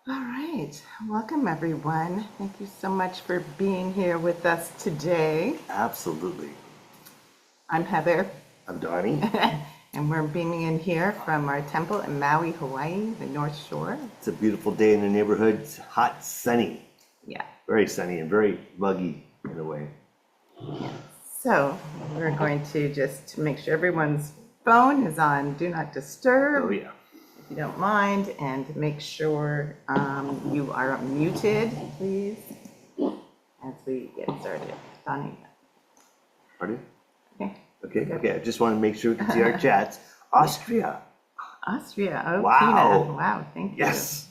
All right, welcome everyone. Thank you so much for being here with us today. Absolutely. I'm Heather, I'm Donnie. and we're beaming in here from our temple in Maui, Hawaii, the North Shore. It's a beautiful day in the neighborhood. It's hot, sunny. Yeah. Very sunny and very muggy in a way. So we're going to just make sure everyone's phone is on Do Not Disturb. Oh yeah. If you don't mind, and make sure you are muted, please, as we get started. Donnie. Pardon? Okay. Okay. I just want to make sure we can see our chats. Austria. Austria. Oh, Wow. Tina. Wow, thank you. Yes.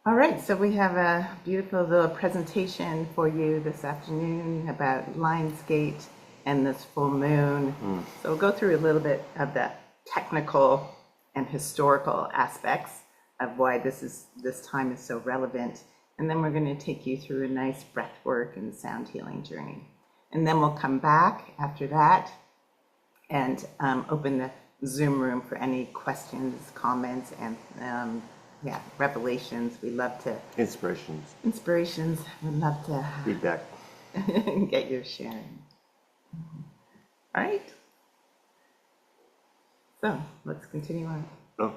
All right, so we have a beautiful little presentation for you this afternoon about Lionsgate and this full moon. So we'll go through a little bit of the technical and historical aspects of why this time is so relevant. And then we're going to take you through a nice breath work and sound healing journey. And then we'll come back after that and open the Zoom room for any questions, comments, and revelations. We love to Inspirations. We love to Feedback. get your sharing. All right. So let's continue on. Oh,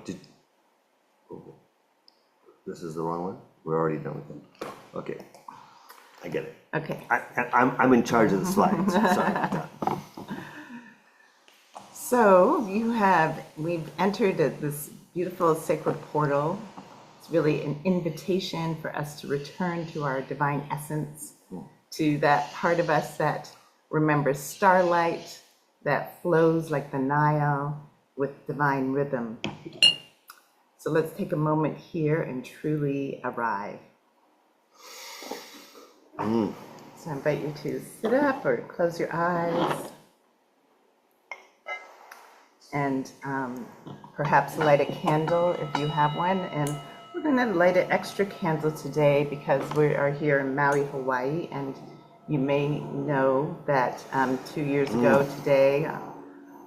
this is the wrong one? We're already done with it. Okay. I get it. Okay. I'm in charge of the slides. Sorry about that. So we've entered this beautiful sacred portal. It's really an invitation for us to return to our divine essence, to that part of us that remembers starlight, that flows like the Nile with divine rhythm. So let's take a moment here and truly arrive. So I invite you to sit up or close your eyes and perhaps light a candle if you have one. And we're going to light an extra candle today because we are here in Maui, Hawaii, and you may know that 2 years ago today,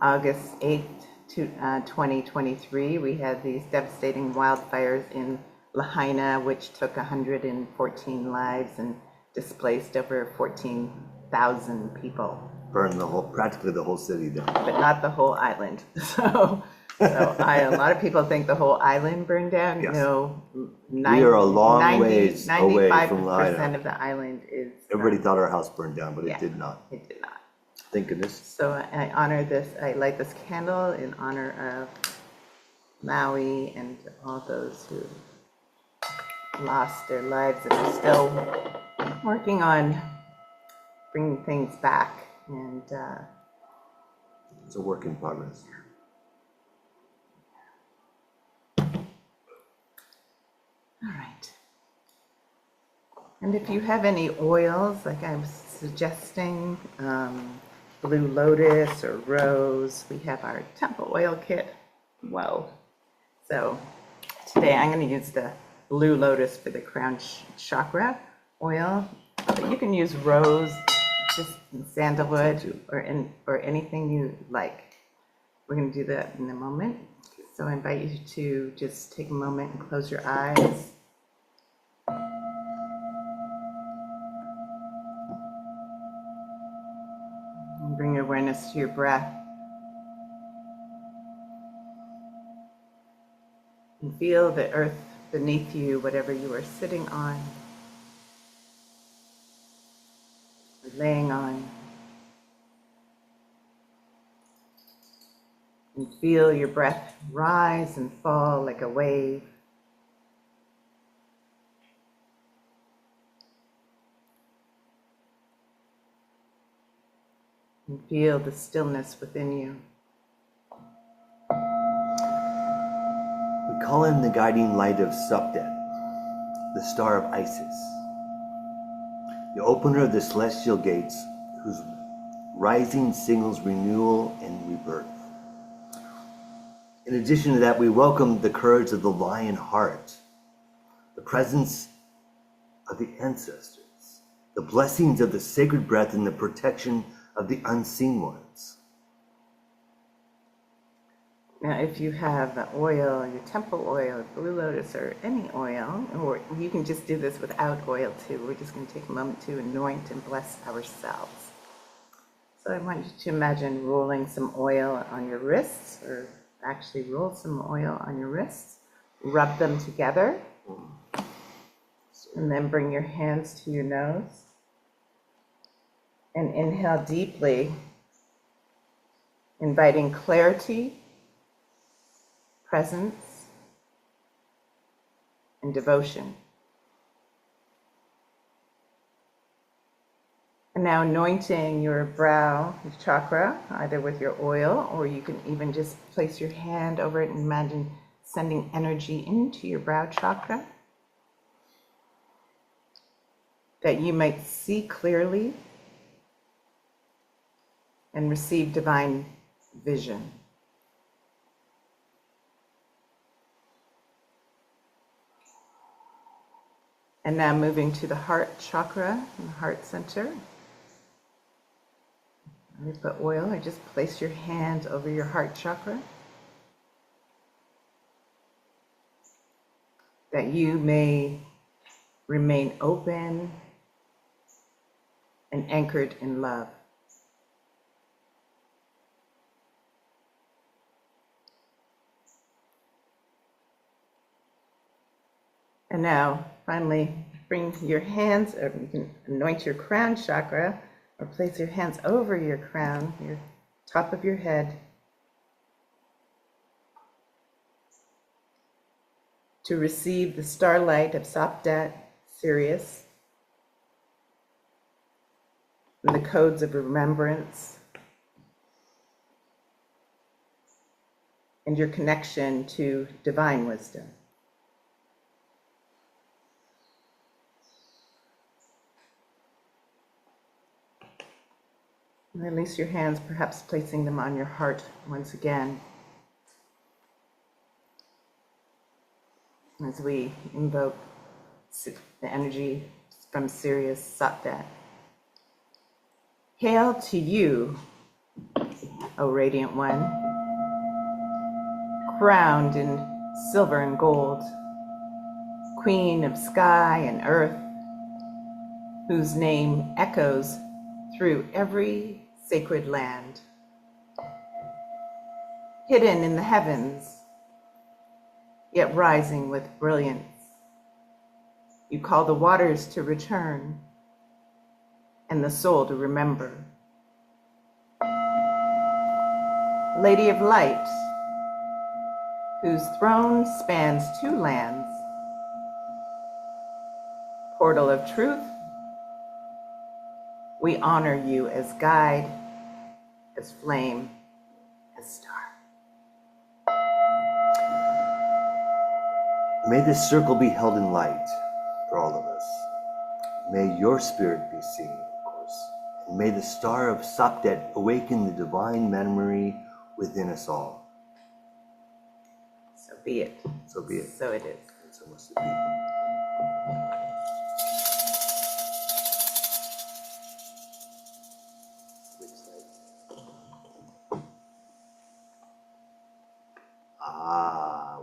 August 8th, 2023, we had these devastating wildfires in Lahaina, which took 114 lives and displaced over 14,000 people. Burned practically the whole city down. But not the whole island. So a lot of people think the whole island burned down. Yes. No, We are a long ways away from Lahaina. 95% of the island is. Everybody thought our house burned down, but yeah, it did not. It did not. Thank goodness. So I honor this. I light this candle in honor of Maui and all those who lost their lives and are still working on bringing things back. And it's a work in progress. all right. And if you have any oils, like I was suggesting, blue lotus or rose, we have our temple oil kit. Whoa. So today I'm going to use the blue lotus for the crown chakra oil, but you can use rose, just sandalwood, or anything you like. We're going to do that in a moment. So I invite you to just take a moment and close your eyes. And bring your awareness to your breath. And feel the earth beneath you, whatever you are sitting on, or laying on. And feel your breath rise and fall like a wave. And feel the stillness within you. We call in the guiding light of Subdet, the star of Isis, the opener of the celestial gates, whose rising signals renewal and rebirth. In addition to that, we welcome the courage of the lion heart, the presence of the ancestors, the blessings of the sacred breath, and the protection of the unseen ones. Now, if you have the oil, your temple oil, blue lotus, or any oil, or you can just do this without oil too. We're just going to take a moment to anoint and bless ourselves. So I want you to imagine rolling some oil on your wrists, or actually roll some oil on your wrists, rub them together, and then bring your hands to your nose, and inhale deeply, inviting clarity, presence, and devotion. And now anointing your brow chakra, either with your oil, or you can even just place your hand over it and imagine sending energy into your brow chakra, that you might see clearly and receive divine vision. And now moving to the heart chakra, the heart center. With the oil, I just place your hand over your heart chakra, that you may remain open and anchored in love. And now, finally, bring your hands, or you can anoint your crown chakra, or place your hands over your crown, your top of your head, to receive the starlight of Sapdat, Sirius, and the codes of remembrance, and your connection to divine wisdom. And release your hands, perhaps placing them on your heart once again, as we invoke the energy from Sirius Sapdat. Hail to you, O Radiant One, crowned in silver and gold, Queen of sky and earth, whose name echoes through every sacred land. Hidden in the heavens, yet rising with brilliance. You call the waters to return and the soul to remember. Lady of light, whose throne spans two lands. Portal of truth, we honor you as guide, as flame, as star. May this circle be held in light for all of us. May your spirit be seen, of course. And may the star of Sapdat awaken the divine memory within us all. So be it. So be it. So it is. And so must it be.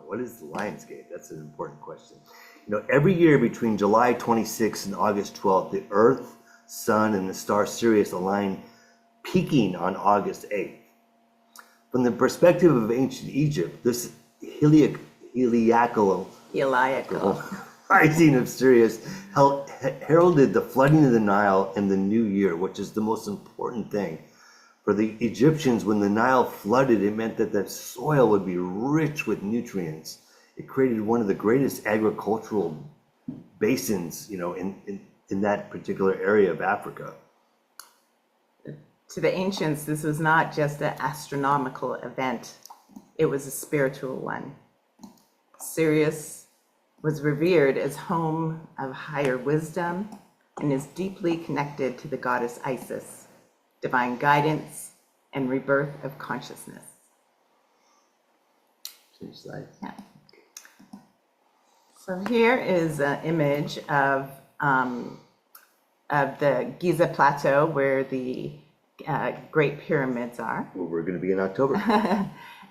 What is the Lionsgate? That's an important question. You know, every year between July 26th and August 12th, the Earth, Sun, and the star Sirius align, peaking on August 8th. From the perspective of ancient Egypt, this heliacal rising of Sirius heralded the flooding of the Nile and the new year, which is the most important thing. For the Egyptians, when the Nile flooded, it meant that the soil would be rich with nutrients. It created one of the greatest agricultural basins, you know, in that particular area of Africa. To the ancients, this was not just an astronomical event, it was a spiritual one. Sirius was revered as home of higher wisdom and is deeply connected to the goddess Isis, divine guidance and rebirth of consciousness. Change slides. Yeah. So here is an image of the Giza Plateau, where the Great Pyramids are. Well, we're going to be in October.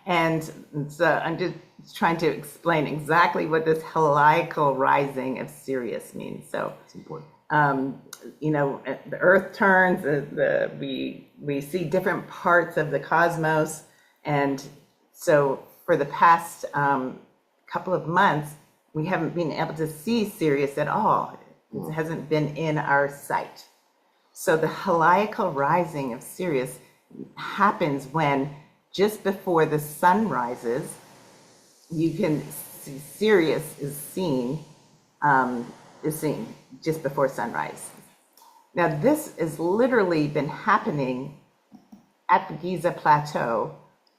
And so I'm just trying to explain exactly what this heliacal rising of Sirius means. So It's important. you know, the Earth turns, we see different parts of the cosmos. And so for the past couple of months, we haven't been able to see Sirius at all. It hasn't been in our sight. So the heliacal rising of Sirius happens when just before the sun rises, you can see Sirius is seen just before sunrise. Now this has literally been happening at the Giza Plateau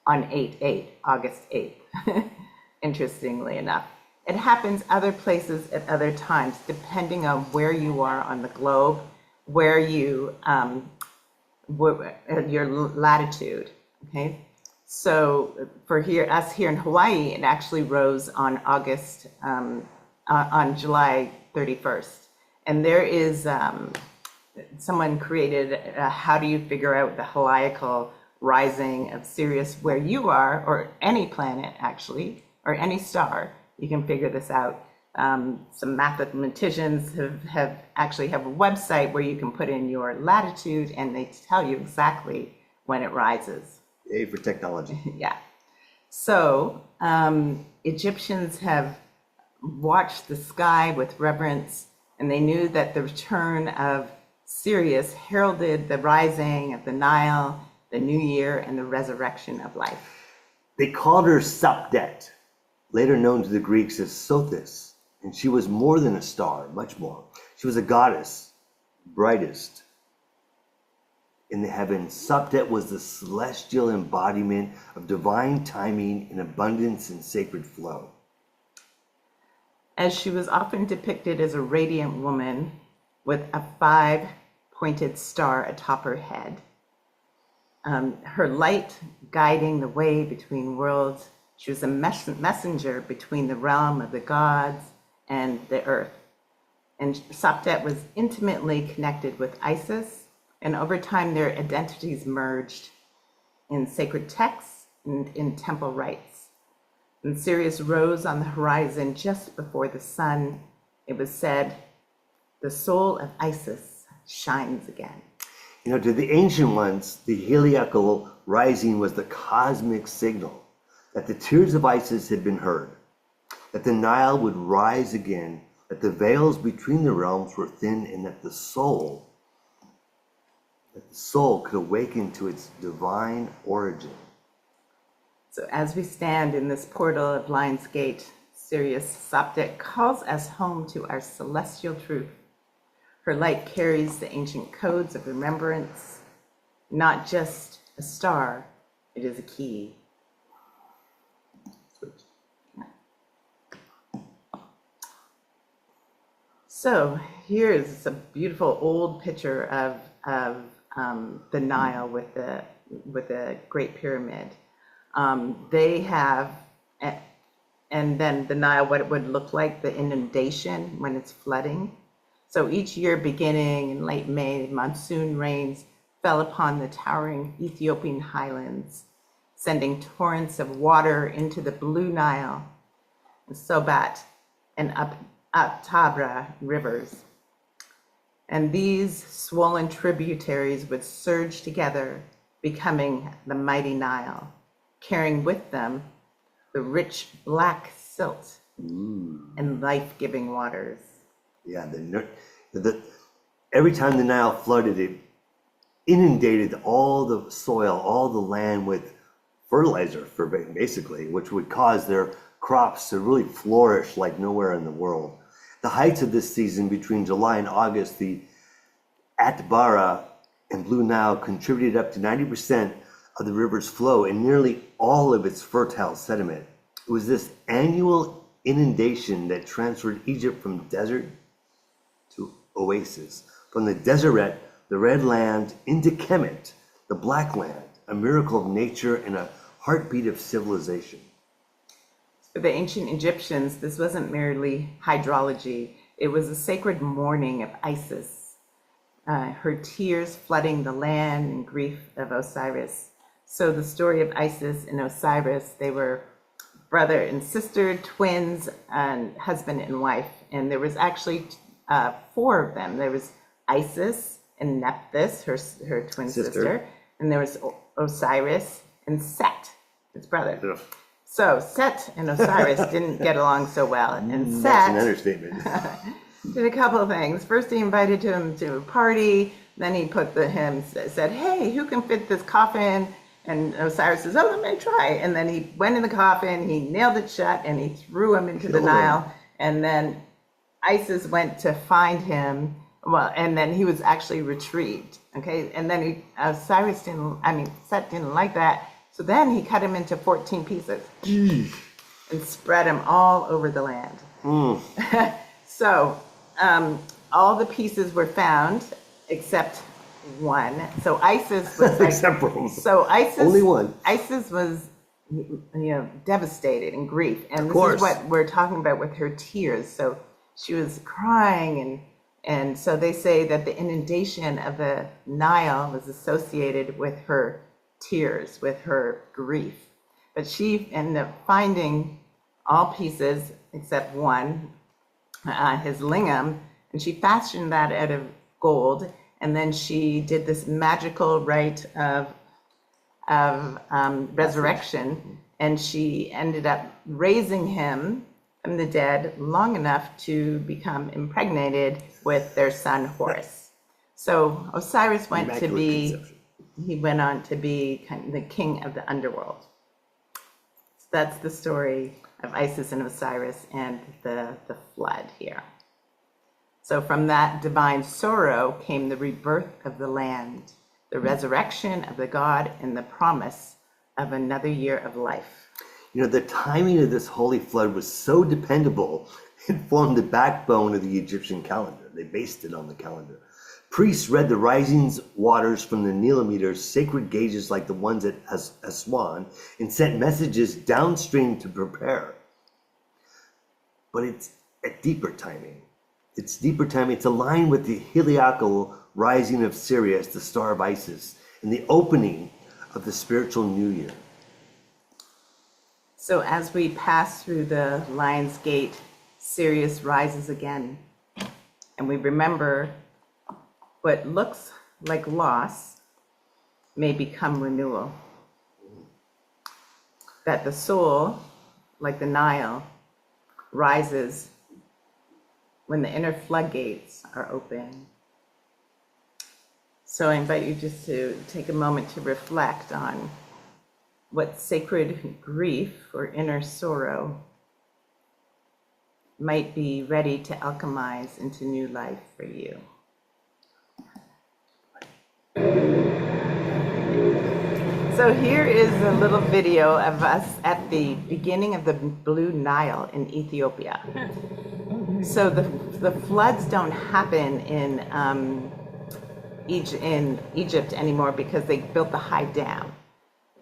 on August 8th, interestingly enough. It happens other places at other times, depending on where you are on the globe, where you, your latitude, okay? So for us here in Hawaii, it actually rose on on July 31st. And there is, someone created, how do you figure out the heliacal rising of Sirius where you are, or any planet actually, or any star, you can figure this out. Some mathematicians have a website where you can put in your latitude and they tell you exactly when it rises. Yay for technology. Yeah. So Egyptians have watched the sky with reverence, and they knew that the return of Sirius heralded the rising of the Nile, the new year, and the resurrection of life. They called her Sapdet, later known to the Greeks as Sothis, and she was more than a star, much more. She was a goddess, brightest in the heavens. Sapdet was the celestial embodiment of divine timing and abundance and sacred flow. As she was often depicted as a radiant woman with a 5-pointed star atop her head. Her light guiding the way between worlds. She was a messenger between the realm of the gods and the earth. And Sapdet was intimately connected with Isis, and over time their identities merged in sacred texts and in temple rites. And Sirius rose on the horizon just before the sun. It was said, the soul of Isis shines again. You know, to the ancient ones, the heliacal rising was the cosmic signal that the tears of Isis had been heard, that the Nile would rise again, that the veils between the realms were thin, and that the soul could awaken to its divine origin. So as we stand in this portal of Lion's Gate, Sirius Sapdet calls us home to our celestial truth. Her light carries the ancient codes of remembrance, not just a star, it is a key. So here's a beautiful old picture of the Nile with the Great Pyramid. They have, and then the Nile, what it would look like, the inundation when it's flooding. So each year beginning in late May, monsoon rains fell upon the towering Ethiopian highlands, sending torrents of water into the Blue Nile, the Sobat, and Tabra rivers. And these swollen tributaries would surge together, becoming the mighty Nile, carrying with them the rich black silt and life-giving waters. Yeah, every time the Nile flooded, it inundated all the soil, all the land with fertilizer, basically, which would cause their crops to really flourish like nowhere in the world. The heights of this season between July and August, the Atbara and Blue Nile contributed up to 90% of the river's flow and nearly all of its fertile sediment. It was this annual inundation that transferred Egypt from desert to oasis, from the Deseret, the red land, into Kemet, the black land, a miracle of nature and a heartbeat of civilization. For the ancient Egyptians, this wasn't merely hydrology. It was a sacred mourning of Isis, her tears flooding the land and grief of Osiris. So the story of Isis and Osiris, they were brother and sister, twins, and husband and wife. And there was actually 4 of them. There was Isis and Nephthys, her twin sister. And there was Osiris and Set, his brother. Ugh. So Set and Osiris didn't get along so well. And Set, That's an understatement. did a couple of things. First, he invited him to a party. Then he said, hey, who can fit this coffin? And Osiris says, oh, let me try. And then he went in the coffin, he nailed it shut, and he threw him into the Nile. And then Isis went to find him. Well, and then he was actually retrieved. Okay. And then Set didn't like that. So then he cut him into 14 pieces and spread him all over the land. So all the pieces were found except one. So Isis was Except for one. So Isis, only one. Isis was, devastated in grief, and Of this course. is what we're talking about with her tears. So she was crying, and so they say that the inundation of the Nile was associated with her tears, with her grief. But she ended up finding all pieces except one, his lingam, and she fashioned that out of gold. And then she did this magical rite of resurrection, and she ended up raising him from the dead long enough to become impregnated with their son Horus. So Osiris went on to be kind of the king of the underworld. So that's the story of Isis and Osiris and the flood here. So from that divine sorrow came the rebirth of the land, the resurrection of the god, and the promise of another year of life. The timing of this holy flood was so dependable, it formed the backbone of the Egyptian calendar. They based it on the calendar. Priests read the rising waters from the Nilometers, sacred gauges like the ones at Aswan, and sent messages downstream to prepare. But it's a deeper timing. It's aligned with the heliacal rising of Sirius, the star of Isis, and the opening of the spiritual new year. So as we pass through the Lion's Gate, Sirius rises again, and we remember what looks like loss may become renewal. That the soul, like the Nile, rises when the inner floodgates are open. So I invite you just to take a moment to reflect on what sacred grief or inner sorrow might be ready to alchemize into new life for you. So here is a little video of us at the beginning of the Blue Nile in Ethiopia. So the floods don't happen in Egypt anymore because they built the high dam.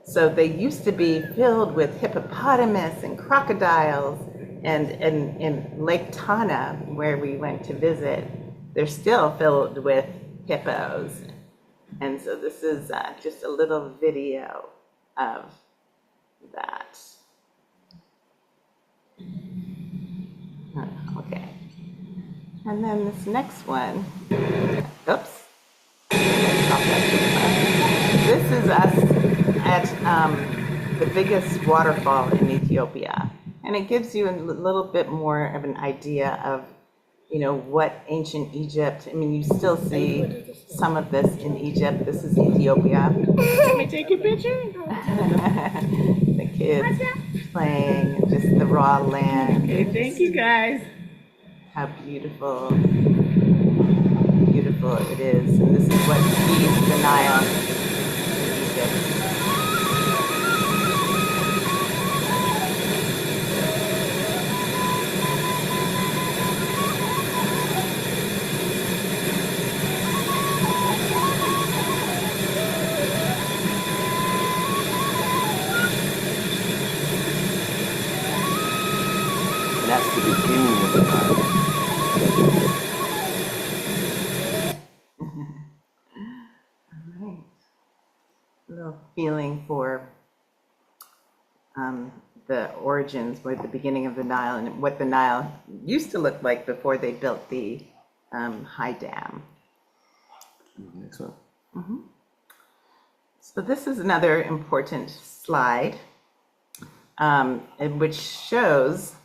So they used to be filled with hippopotamus and crocodiles, and in Lake Tana, where we went to visit, they're still filled with hippos. And so this is just a little video of that. Okay. And then this next one, oops. This is us at the biggest waterfall in Ethiopia. And it gives you a little bit more of an idea of, what ancient Egypt, you still see some of this in Egypt. This is Ethiopia. Let me take a picture. The kids playing, just the raw land. Okay, thank you guys. How beautiful it is. And this is what feeds the Nile in Egypt. And that's the beginning of the Nile. All right. feeling for the origins, or the beginning of the Nile, and what the Nile used to look like before they built the high dam. Next one. So this is another important slide, which shows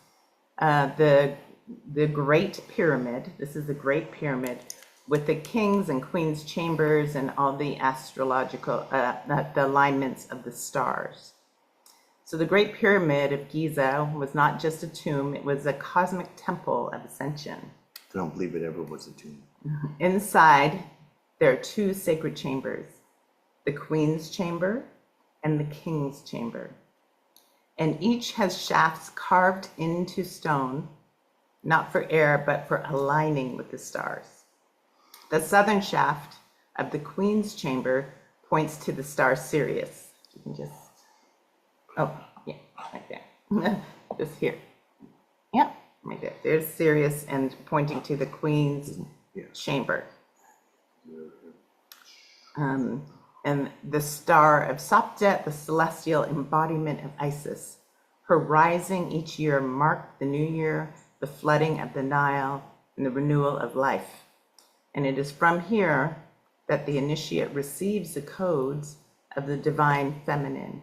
the Great Pyramid. This is the Great Pyramid with the kings and queens chambers and all the astrological, the alignments of the stars. So the Great Pyramid of Giza was not just a tomb, it was a cosmic temple of ascension. I don't believe it ever was a tomb. Inside, there are two sacred chambers, the Queen's Chamber and the King's Chamber. And each has shafts carved into stone, not for air, but for aligning with the stars. The southern shaft of the Queen's Chamber points to the star Sirius. You can just, oh, yeah, right there. Just here. Yeah, right there. There's Sirius and pointing to the Queen's Chamber. And the star of Sopdet, the celestial embodiment of Isis. Her rising each year marked the new year, the flooding of the Nile, and the renewal of life. And it is from here that the initiate receives the codes of the divine feminine,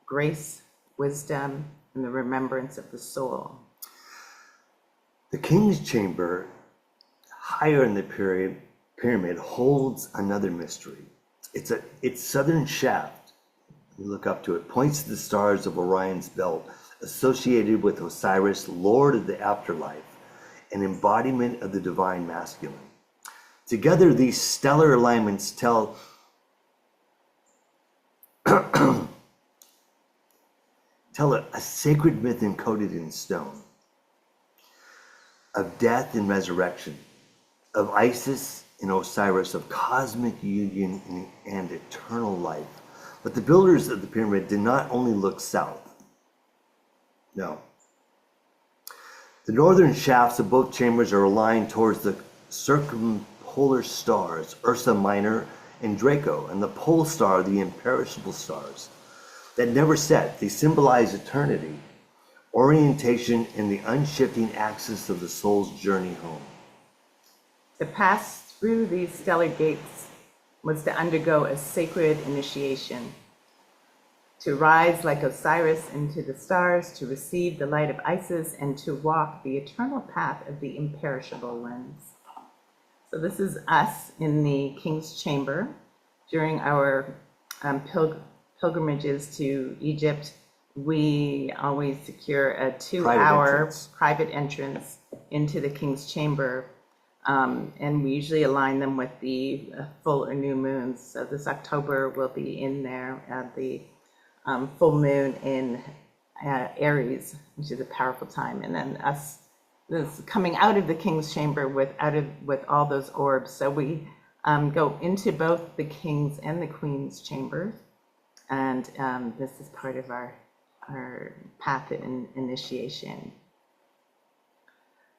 grace, wisdom, and the remembrance of the soul. The King's Chamber, higher in the pyramid, holds another mystery. Its southern shaft, you look up to it, points to the stars of Orion's belt, associated with Osiris, Lord of the afterlife, an embodiment of the divine masculine. Together, these stellar alignments tell a sacred myth encoded in stone of death and resurrection, of Isis and Osiris, of cosmic union and eternal life. But the builders of the pyramid did not only look south. No. The northern shafts of both chambers are aligned towards the circumpolar stars, Ursa Minor and Draco, and the pole star, the imperishable stars that never set. They symbolize eternity, orientation, and the unshifting axis of the soul's journey home. To pass through these stellar gates was to undergo a sacred initiation, to rise like Osiris into the stars, to receive the light of Isis, and to walk the eternal path of the imperishable ones. So this is us in the King's Chamber during our pilgrimages to Egypt. We always secure a 2-hour private entrance into the King's Chamber. And we usually align them with the full or new moons. So this October we'll be in there at the full moon in Aries, which is a powerful time. And then us this coming out of the King's Chamber with all those orbs. So we go into both the King's and the Queen's chambers. And this is part of our path in initiation.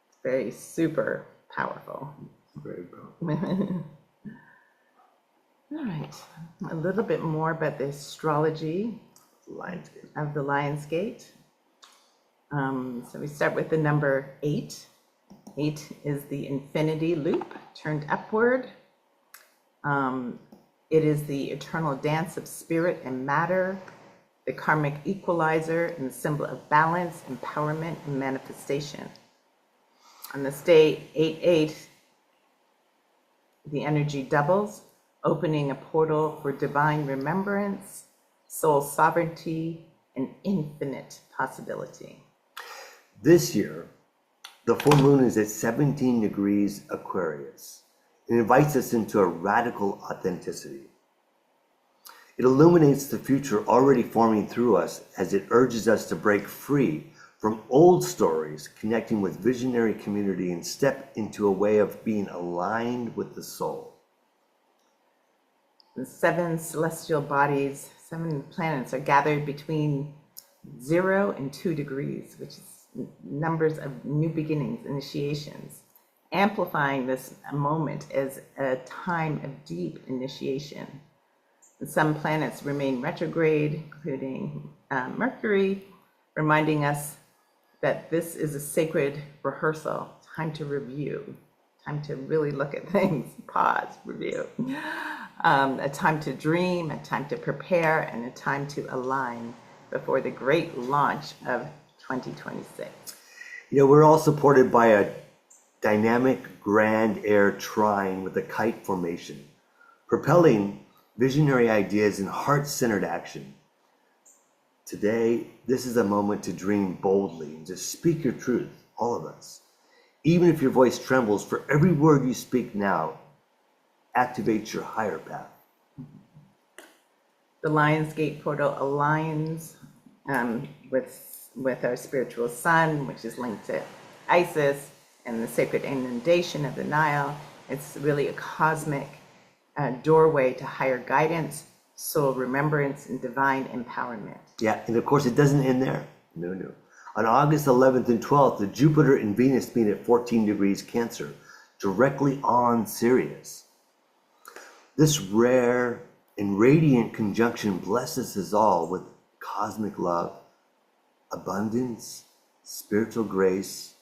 It's very super powerful. Very powerful. All right, a little bit more about the astrology of the Lion's Gate. So we start with the number 8. 8 is the infinity loop turned upward. It is the eternal dance of spirit and matter, the karmic equalizer and the symbol of balance, empowerment, and manifestation. On this day, 8-8, the energy doubles, opening a portal for divine remembrance, soul sovereignty, and infinite possibility. This year, the full moon is at 17 degrees Aquarius. It invites us into a radical authenticity. It illuminates the future already forming through us as it urges us to break free from old stories, connecting with visionary community, and step into a way of being aligned with the soul. The 7 celestial bodies, 7 planets are gathered between 0 and 2 degrees, which is numbers of new beginnings, initiations, amplifying this moment as a time of deep initiation. Some planets remain retrograde, including Mercury, reminding us that this is a sacred rehearsal, time to review, time to really look at things, pause, review, a time to dream, a time to prepare, and a time to align before the great launch of 2026. We're all supported by a dynamic grand air trine with a kite formation, propelling visionary ideas and heart-centered action. Today, this is a moment to dream boldly and to speak your truth, all of us. Even if your voice trembles, for every word you speak now activates your higher path. The Lionsgate portal aligns with our spiritual sun, which is linked to Isis and the sacred inundation of the Nile. It's really a cosmic doorway to higher guidance, soul remembrance, and divine empowerment. Yeah, and of course it doesn't end there. No. On August 11th and 12th, the Jupiter and Venus meet at 14 degrees Cancer, directly on Sirius. This rare and radiant conjunction blesses us all with cosmic love, abundance, spiritual grace.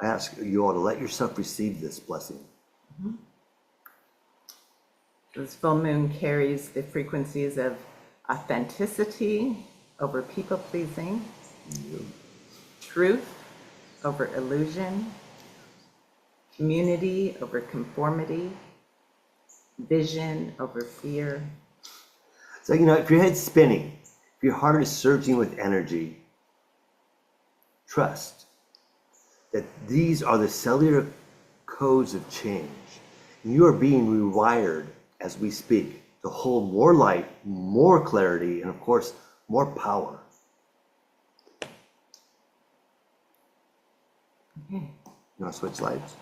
I ask you all to let yourself receive this blessing. Mm-hmm. This full moon carries the frequencies of authenticity over people-pleasing, truth over illusion, community over conformity, vision over fear. So, if your head's spinning, if your heart is surging with energy, trust that these are the cellular codes of change. And you are being rewired as we speak to hold more light, more clarity, and of course, more power. Okay. You want to switch slides?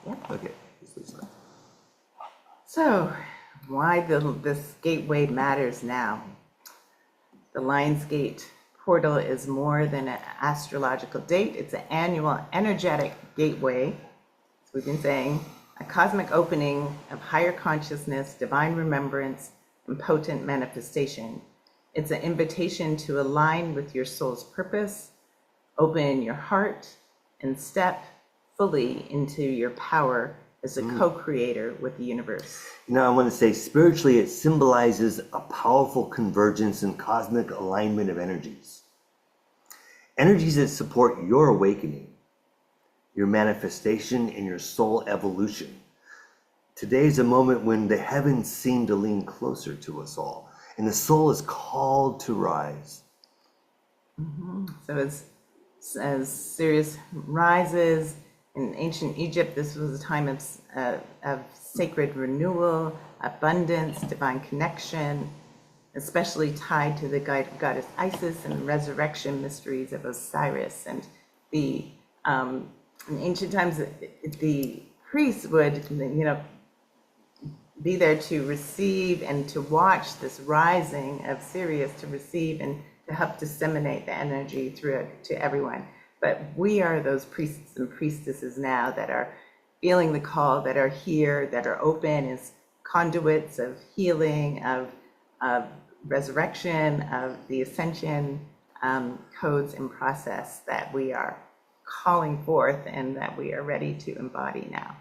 Yeah. Okay, switch slides. So, why this gateway matters now. The Lionsgate portal is more than an astrological date. It's an annual energetic gateway, as we've been saying, a cosmic opening of higher consciousness, divine remembrance, and potent manifestation. It's an invitation to align with your soul's purpose, open your heart, and step fully into your power as a co-creator with the universe. I want to say spiritually, it symbolizes a powerful convergence and cosmic alignment of energies. Energies that support your awakening, your manifestation, and your soul evolution. Today is a moment when the heavens seem to lean closer to us all, and the soul is called to rise. Mm-hmm. So as Sirius rises, in ancient Egypt, this was a time of sacred renewal, abundance, divine connection, especially tied to the goddess Isis and the resurrection mysteries of Osiris. And in ancient times, the priests would, be there to receive and to watch this rising of Sirius, to receive and to help disseminate the energy through it to everyone. But we are those priests and priestesses now that are feeling the call, that are here, that are open as conduits of healing, of resurrection, of the ascension codes and process that we are calling forth and that we are ready to embody now.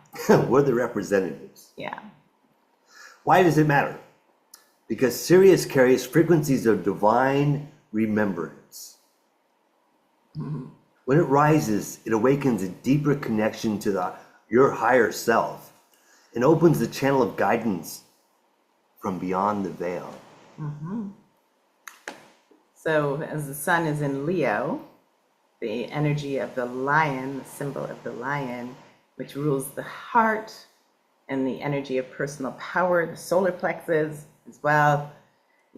We're the representatives. Yeah. Why does it matter? Because Sirius carries frequencies of divine remembrance. Mm-hmm. When it rises, it awakens a deeper connection to your higher self and opens the channel of guidance from beyond the veil. Mm-hmm. So as the sun is in Leo, the energy of the lion, the symbol of the lion, which rules the heart, and the energy of personal power, the solar plexus as well.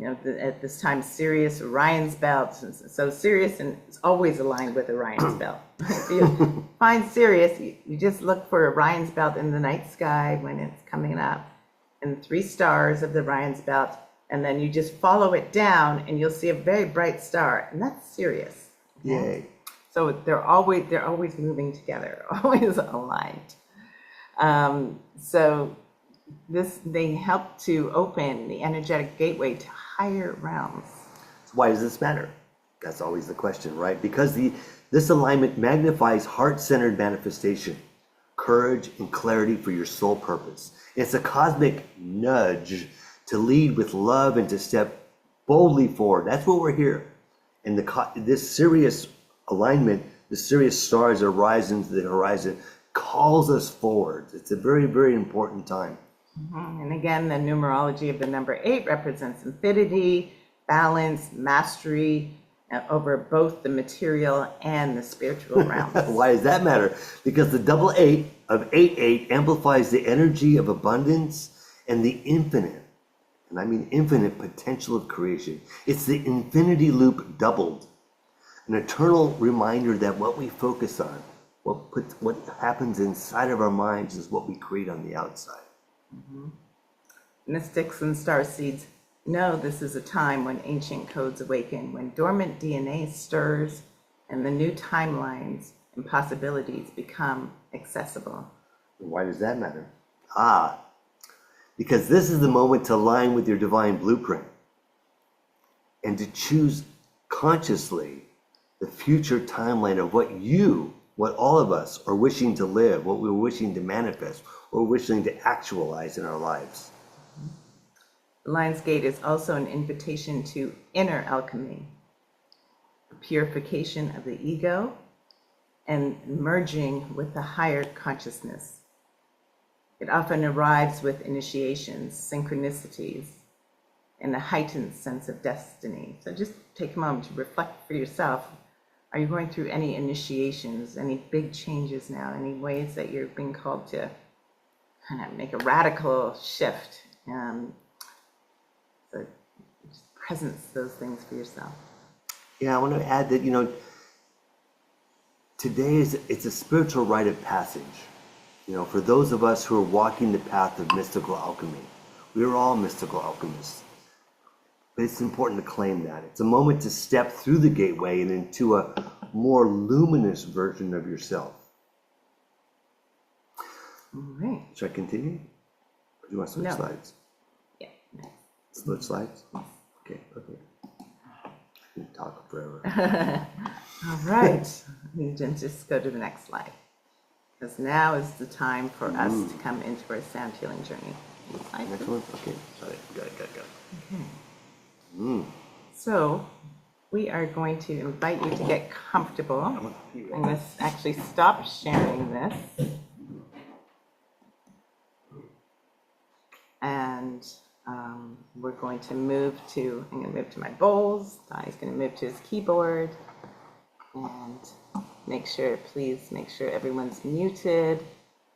At this time, Sirius, Orion's belt. So Sirius is always aligned with Orion's belt. If you find Sirius, you just look for Orion's belt in the night sky when it's coming up, and 3 stars of the Orion's belt, and then you just follow it down, and you'll see a very bright star, and that's Sirius. Yay! So they're always moving together, always aligned. So They help to open the energetic gateway to higher realms. So why does this matter? That's always the question, right? Because this alignment magnifies heart-centered manifestation, courage, and clarity for your soul purpose. It's a cosmic nudge to lead with love and to step boldly forward. That's what we're here. And this Sirius alignment, the Sirius stars that rise into the horizon, calls us forward. It's a very, very important time. And again, the numerology of the number 8 represents infinity, balance, mastery over both the material and the spiritual realms. Why does that matter? Because the double 8 of 8 amplifies the energy of abundance and the infinite, and I mean infinite potential of creation. It's the infinity loop doubled, an eternal reminder that what we focus on, what happens inside of our minds is what we create on the outside. Mystics and starseeds know this is a time when ancient codes awaken, when dormant DNA stirs, and the new timelines and possibilities become accessible. Why does that matter? Because this is the moment to align with your divine blueprint and to choose consciously the future timeline of what all of us are wishing to live, what we're wishing to manifest, or wishing to actualize in our lives. The Lion's Gate is also an invitation to inner alchemy, the purification of the ego, and merging with the higher consciousness. It often arrives with initiations, synchronicities, and a heightened sense of destiny. So just take a moment to reflect for yourself. Are you going through any initiations, any big changes now, any ways that you're being called to kind of make a radical shift? So just presence those things for yourself. Yeah, I want to add that, today it's a spiritual rite of passage. For those of us who are walking the path of mystical alchemy. We're all mystical alchemists. But it's important to claim that. It's a moment to step through the gateway and into a more luminous version of yourself. All right. Should I continue? Or do you want to switch slides? Yeah. Nice. Switch slides? Okay. I can talk forever. All right. We can just go to the next slide. Because now is the time for us to come into our sound healing journey. Next one? Okay. Got it. Okay. So we are going to invite you to get comfortable. I'm going to actually stop sharing this. And we're going to I'm going to move to my bowls. Donnie's going to move to his keyboard. And please make sure everyone's muted.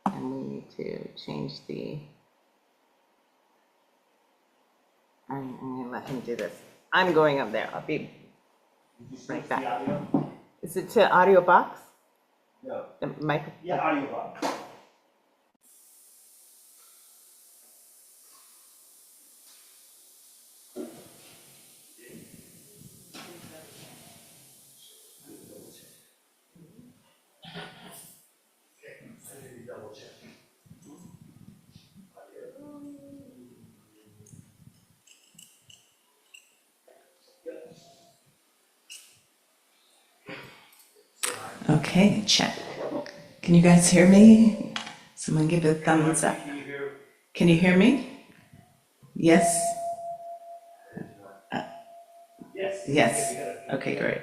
And we need to change I'm going to let him do this. I'm going up there. I'll be right back. Is it to audio box? No. The mic? Yeah, audio box. Okay, check. Can you guys hear me? Someone give a thumbs up. Can you hear me? Yes? Yes. Okay, great.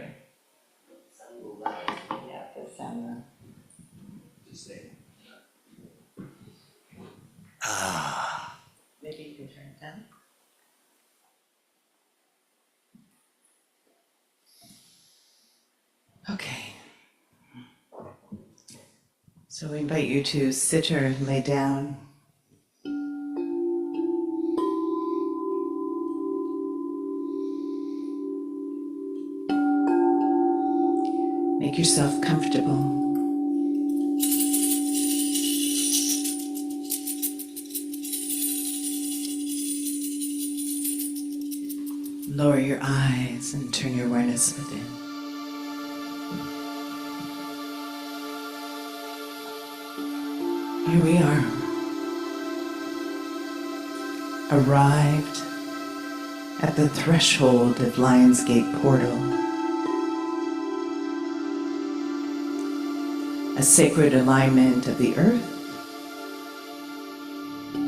Yeah, the sound. Maybe you can turn it down. Okay. So we invite you to sit or lay down. Make yourself comfortable. Lower your eyes and turn your awareness within. Here we are. arrived at the threshold of Lionsgate Portal, a sacred alignment of the earth,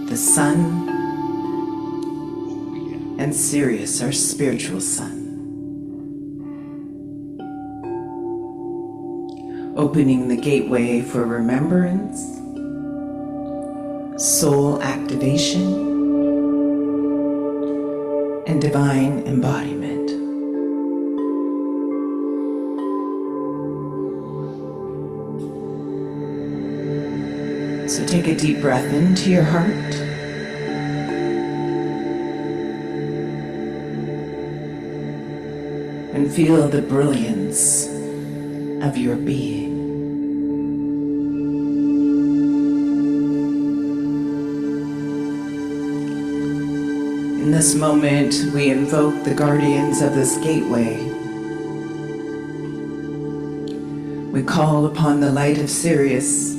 the sun, and Sirius, our spiritual sun. Opening the gateway for remembrance, soul activation, and divine embodiment. So take a deep breath into your heart. And feel the brilliance of your being. In this moment, we invoke the guardians of this gateway. We call upon the light of Sirius.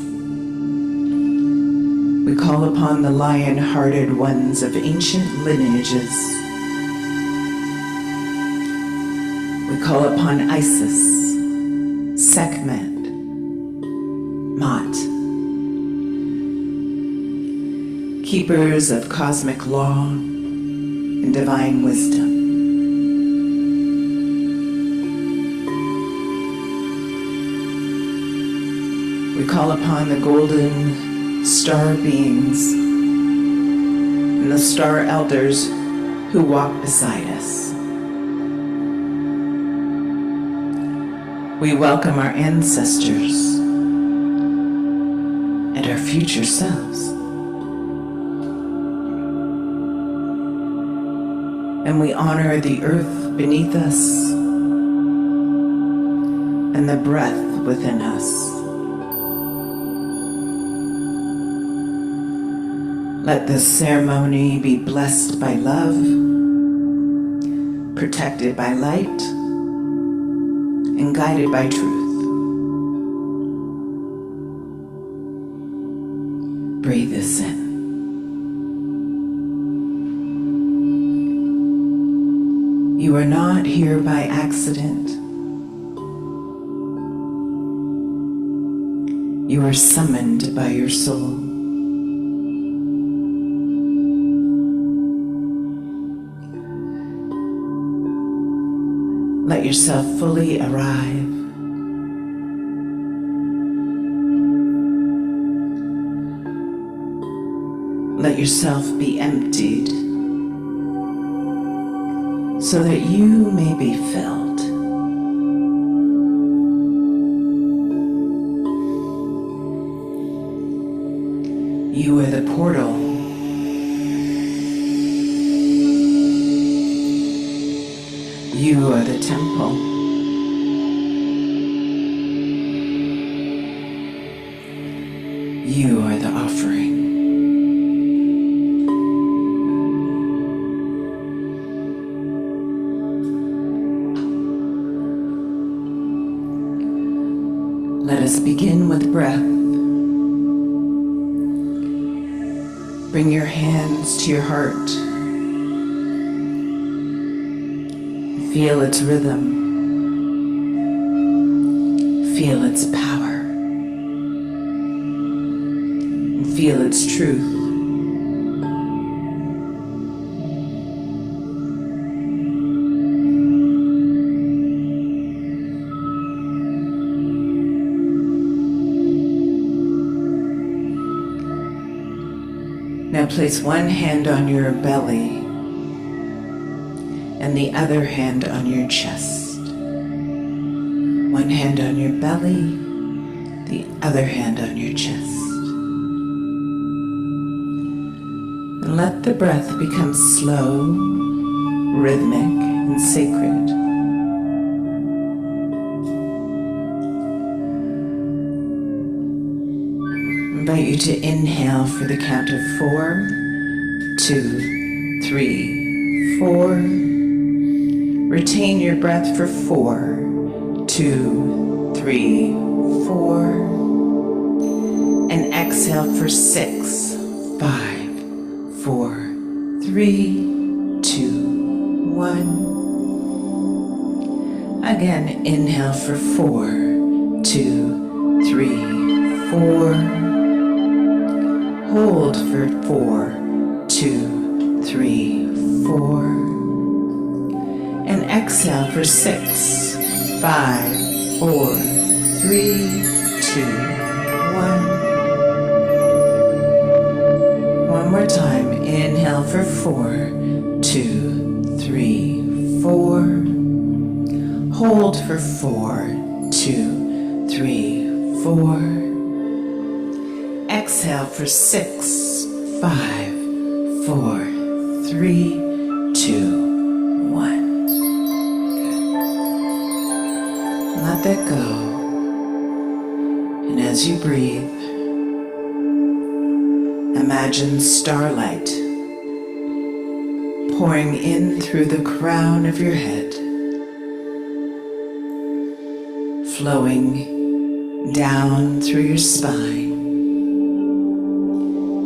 We call upon the lion-hearted ones of ancient lineages. We call upon Isis, Sekhmet, Mot, keepers of cosmic law and divine wisdom. We call upon the golden star beings and the star elders who walk beside us. We welcome our ancestors and our future selves. And we honor the earth beneath us and the breath within us. Let this ceremony be blessed by love, protected by light, and guided by truth. Breathe this in. You are not here by accident. You are summoned by your soul. Let yourself fully arrive. Let yourself be emptied so that you may be filled. You are the portal. You are the temple. You are the offering. Let us begin with breath. Bring your hands to your heart. Feel its rhythm. Feel its power. And feel its truth. Now place one hand on your belly and the other hand on your chest. One hand on your belly, the other hand on your chest. And let the breath become slow, rhythmic, and sacred. I invite you to inhale for the count of 4, 2, 3, 4. Retain your breath for 4, 2, 3, 4. And exhale for 6, 5, 4, 3, 3, 2, 1. Again, inhale for 4, 2, 3, 4. Hold for 4, 2, 3, 4. And exhale for 6, 5, 4, 3, 2, 1. One more time. Inhale for 4, 2, 3, 4. Hold for 4, 2, 3, 4. Exhale for 6, 5, 4, 3, 2, 1. Good. Let that go. And as you breathe, imagine starlight pouring in through the crown of your head, flowing down through your spine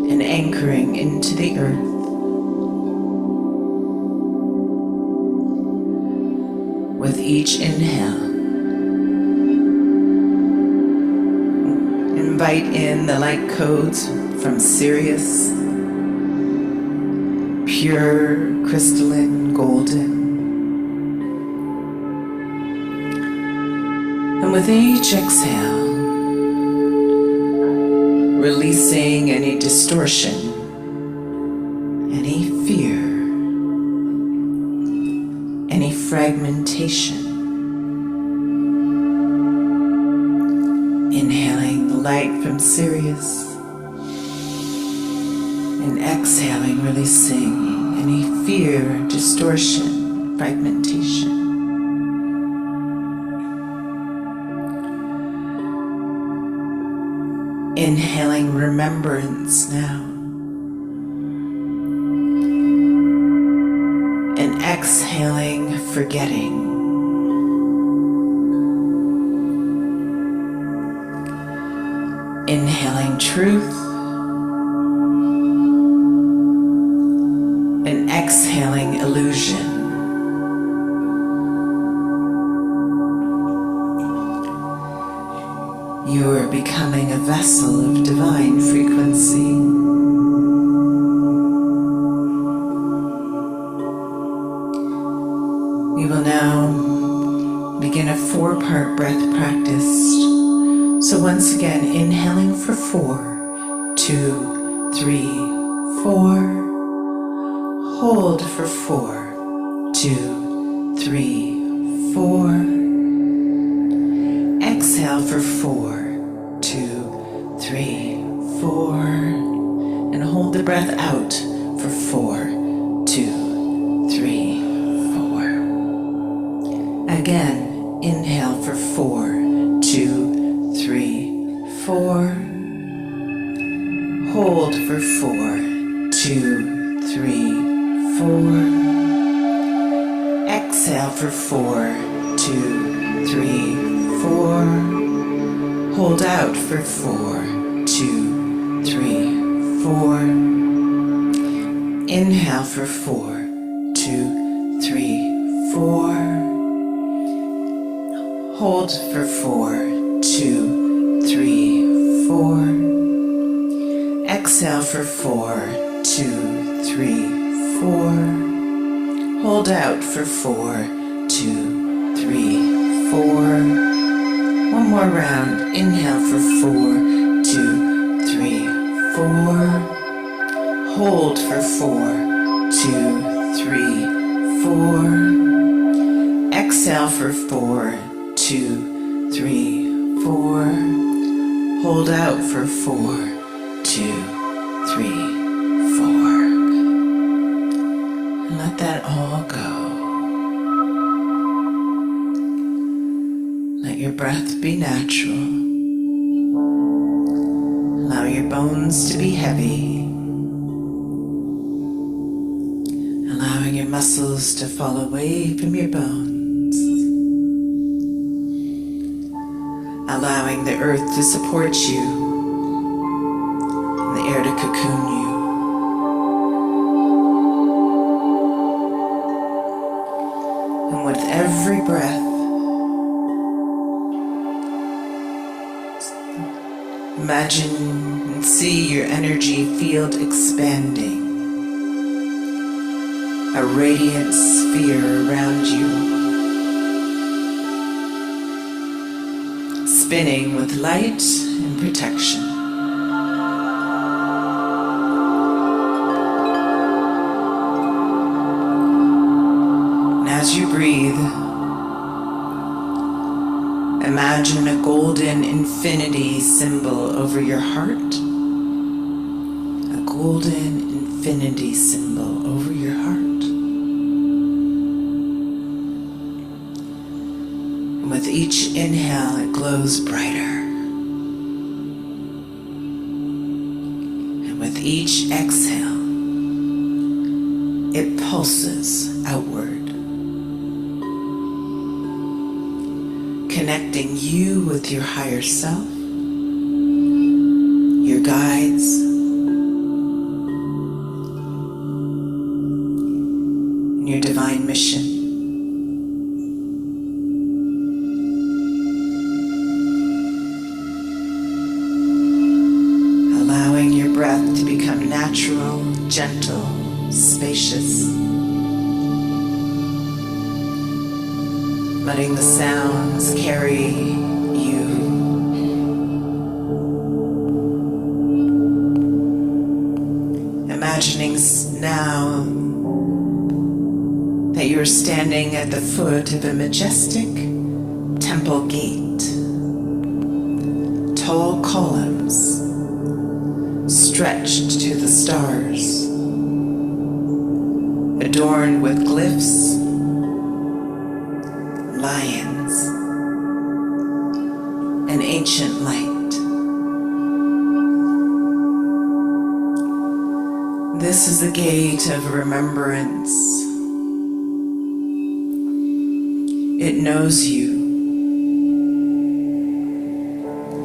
and anchoring into the earth. With each inhale, invite in the light codes from Sirius, pure, crystalline, golden. And with each exhale, releasing any distortion, any fear, any fragmentation. Inhaling the light from Sirius and exhaling, releasing any fear, distortion, fragmentation. Inhaling remembrance now. And exhaling forgetting. Inhaling truth. And exhaling illusion. You are becoming a vessel of divine frequency. We will now begin a 4-part breath practice. So once again, inhaling for 4, 2, 3, 4. Hold for 4, 2, 3, 4. Exhale for 4, 2, 3, 4. And hold the breath out for 4, 2, 3, 4. Again, inhale for 4, 2, 3, 4. Hold for 4, 2, 3, 4. Exhale for 4, 2, 3, 4. Hold out for 4, 2, 3, 4. Inhale for 4, 2, 3, 4. Hold for 4, 2, 3, 4. Exhale for 4, 2, 3, 4. Hold out for 4, 2, 3, 4. One more round. Inhale for 4, 2, 3, 4. Hold for 4, 2, 3, 4. Exhale for 4, 2, 3, 4. Hold out for 4, 2, 3, 4. And let that all go. Let your breath be natural. Allow your bones to be heavy. Allowing your muscles to fall away from your bones. Allowing the earth to support you and the air to cocoon you. Imagine and see your energy field expanding. A radiant sphere around you, spinning with light and protection. And as you breathe, imagine a golden infinity symbol over your heart. A golden infinity symbol over your heart. With each inhale, it glows brighter. And with each exhale, it pulses outward, connecting you with your higher self, your guides, and your divine mission. Breath to become natural, gentle, spacious. Letting the sounds carry you. Imagining now that you're standing at the foot of a majestic temple gate. Tall columns stretched to the stars, adorned with glyphs, lions, and ancient light. This is the gate of remembrance. It knows you.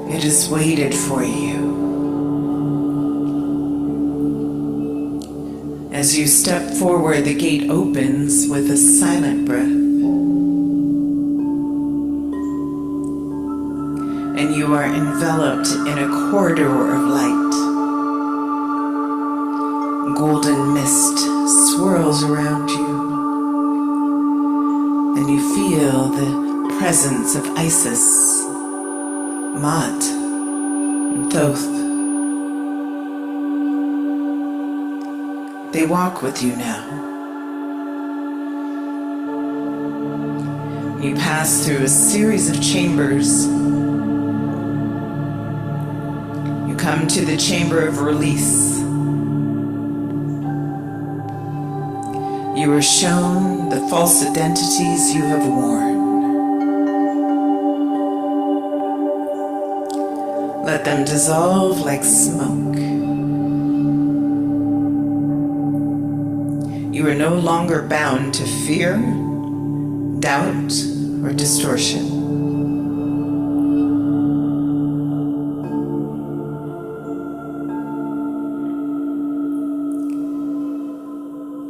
It has waited for you. As you step forward, the gate opens with a silent breath. And you are enveloped in a corridor of light. Golden mist swirls around you. And you feel the presence of Isis, Maat, and Thoth. They walk with you now. You pass through a series of chambers. You come to the chamber of release. You are shown the false identities you have worn. Let them dissolve like smoke. You are no longer bound to fear, doubt, or distortion.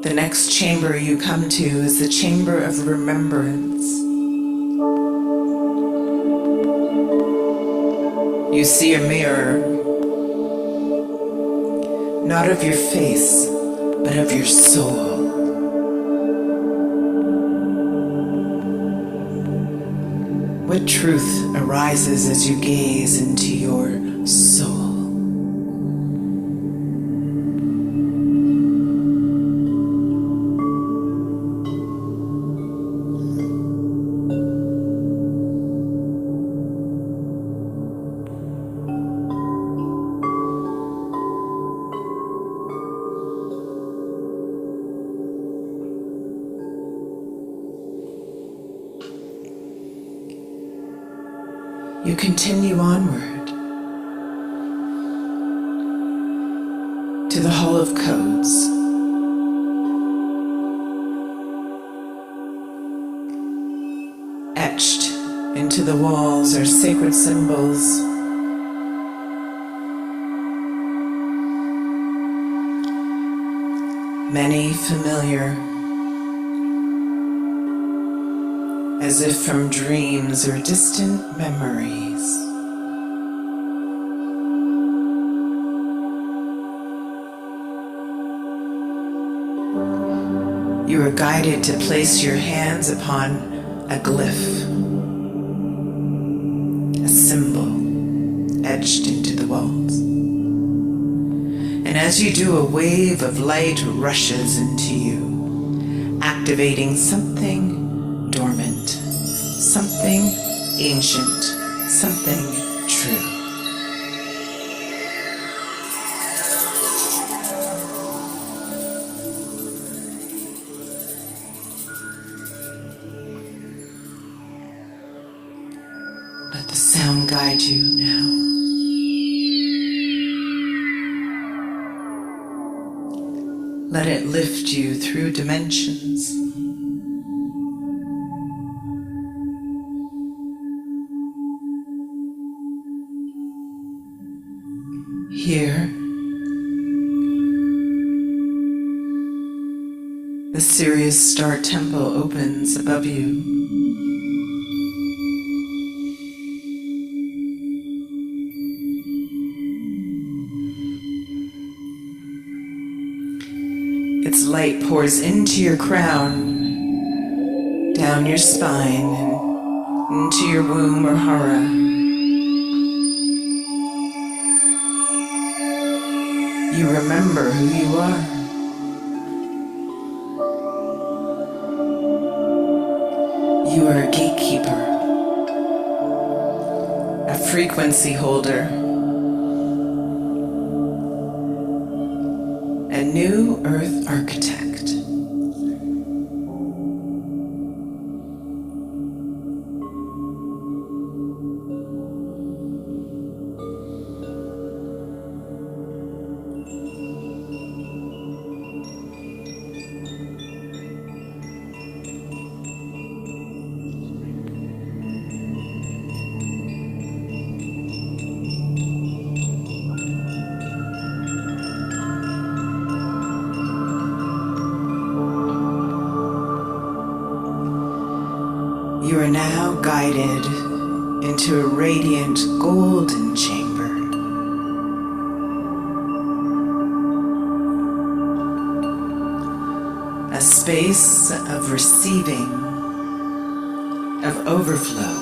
The next chamber you come to is the chamber of remembrance. You see a mirror, not of your face, but of your soul. What truth arises as you gaze into your soul? You continue onward to the Hall of Codes. Etched into the walls are sacred symbols. Many familiar, as if from dreams or distant memories. You are guided to place your hands upon a glyph, a symbol etched into the walls. And as you do, a wave of light rushes into you, activating something dormant, something ancient, something true. Let the sound guide you now. Let it lift you through dimensions. Here, the Sirius star temple opens above you. Its light pours into your crown, down your spine, and into your womb or hara. You remember who you are. You are a gatekeeper, a frequency holder, a new earth architect. You are now guided into a radiant golden chamber. A space of receiving, of overflow,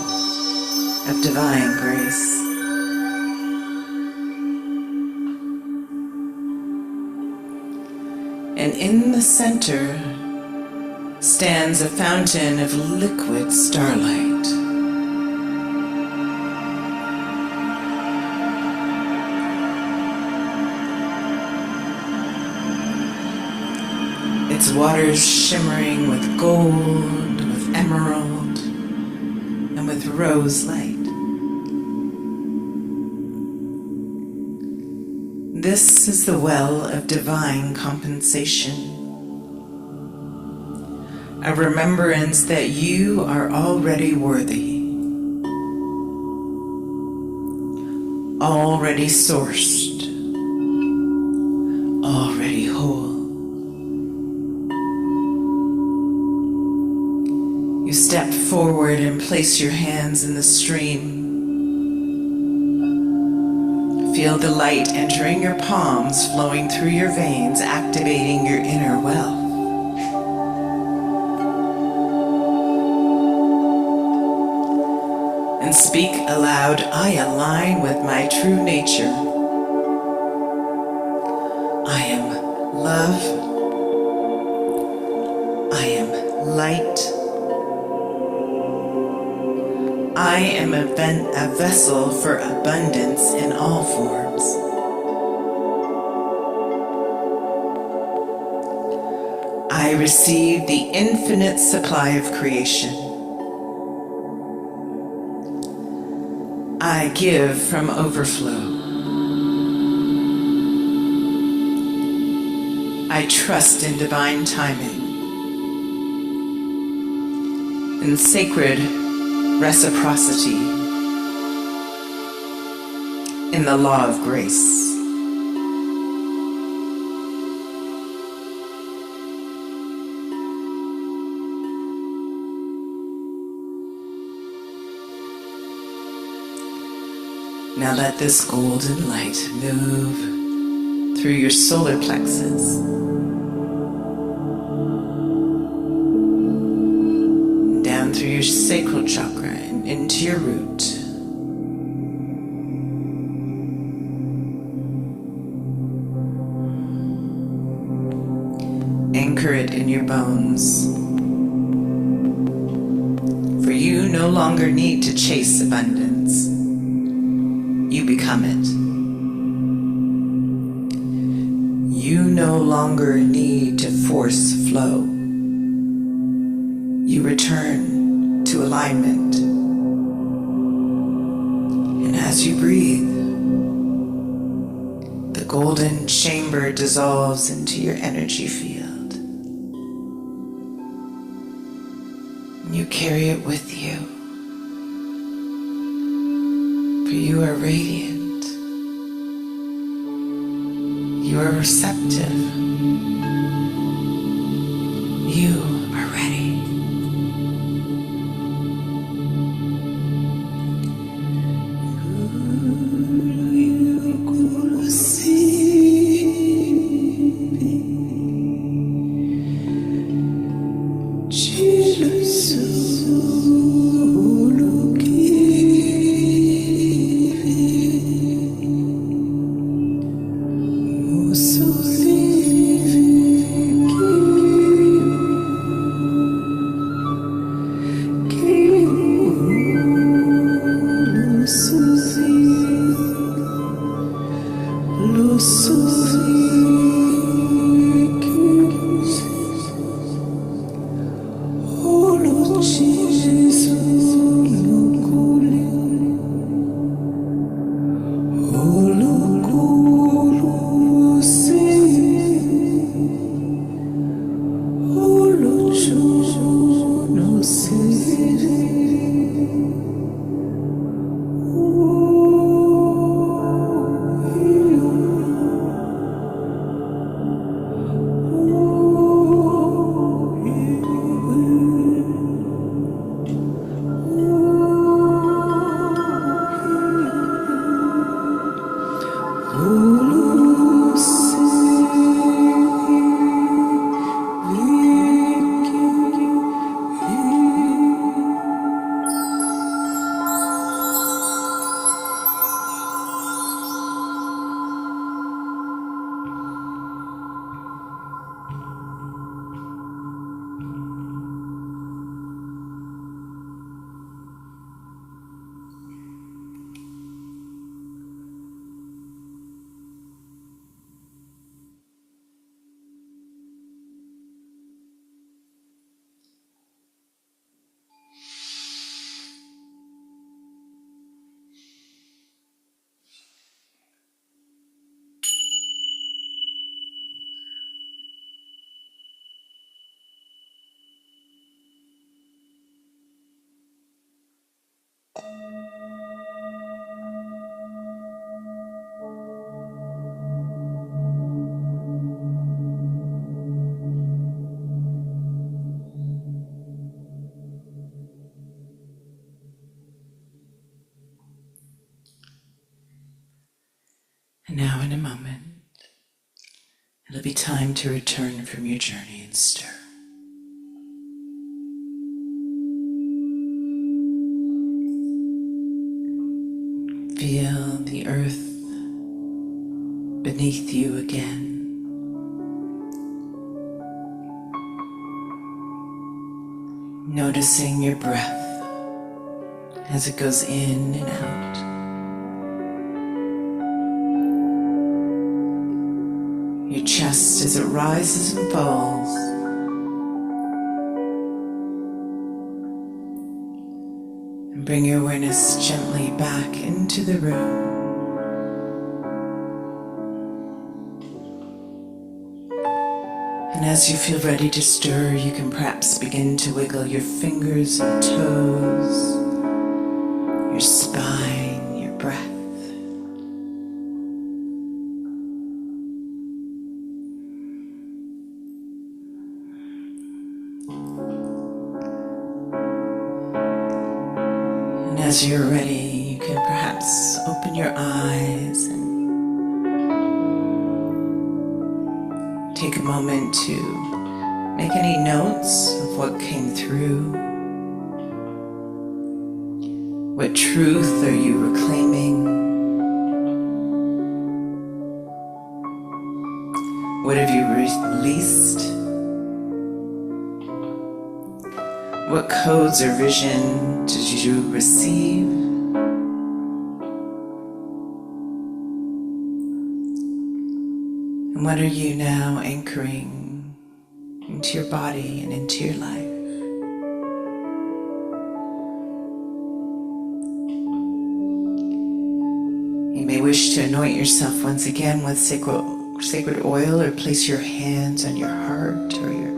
of divine grace. And in the center stands a fountain of liquid starlight. Its waters shimmering with gold, with emerald, and with rose light. This is the well of divine compensation. A remembrance that you are already worthy, already sourced, already whole. You step forward and place your hands in the stream. Feel the light entering your palms, flowing through your veins, activating your inner well. And speak aloud, I align with my true nature. I am love. I am light. I am a vessel for abundance in all forms. I receive the infinite supply of creation. I give from overflow. I trust in divine timing, in sacred reciprocity, in the law of grace. Now let this golden light move through your solar plexus, your sacral chakra and into your root. Anchor it in your bones. For you no longer need to chase abundance. You become it. You no longer need to force flow. You return to alignment. And as you breathe, the golden chamber dissolves into your energy field. You carry it with you, for you are radiant, you are receptive, you are ready. And now in a moment, it'll be time to return from your journey and stir. Feel the earth beneath you again. Noticing your breath as it goes in and out. Your chest as it rises and falls. And bring your awareness gently back into the room. And as you feel ready to stir, you can perhaps begin to wiggle your fingers and toes, your spine, your breath. And as you're ready, you can perhaps open your eyes and take a moment to make any notes of what came through. What truth are you reclaiming? What have you released? What codes or vision did you receive? And what are you now anchoring into your body and into your life? You may wish to anoint yourself once again with sacred oil, or place your hands on your heart or your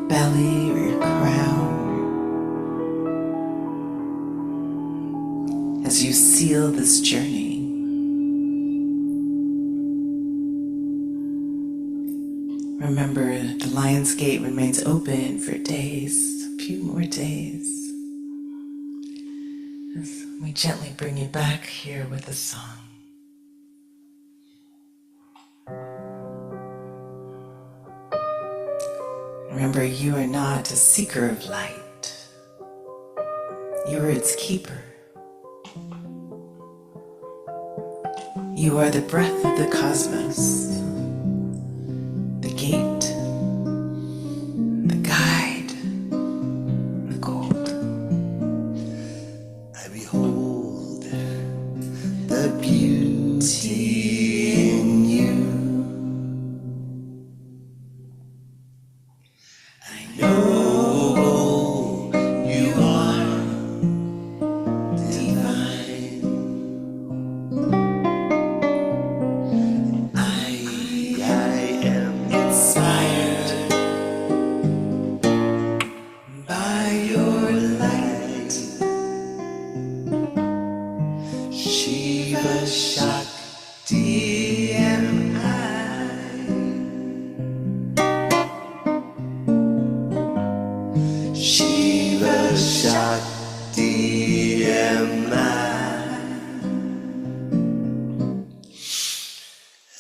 belly or your crown as you seal this journey. Remember, the Lion's Gate remains open for days, a few more days, as we gently bring you back here with a song. Remember, you are not a seeker of light. You are its keeper. You are the breath of the cosmos, the gate, the guide, the gold. I behold the beauty in you. I know you are divine. I am inspired by your light. Shiva Shakti am I. Shiva Shakti am I.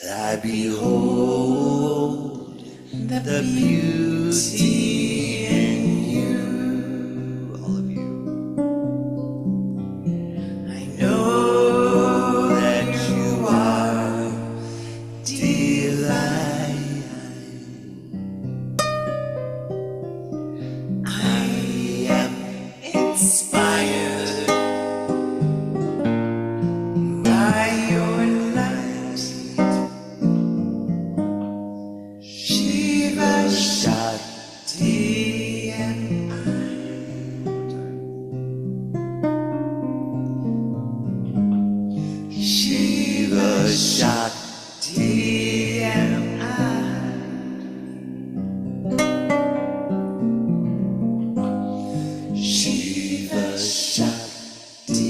I behold the beauty in you, all of you. I know that you are divine. I am inspired by your light. Shiva Shakti am I. Shiva Shakti am I. Shiva Shakti.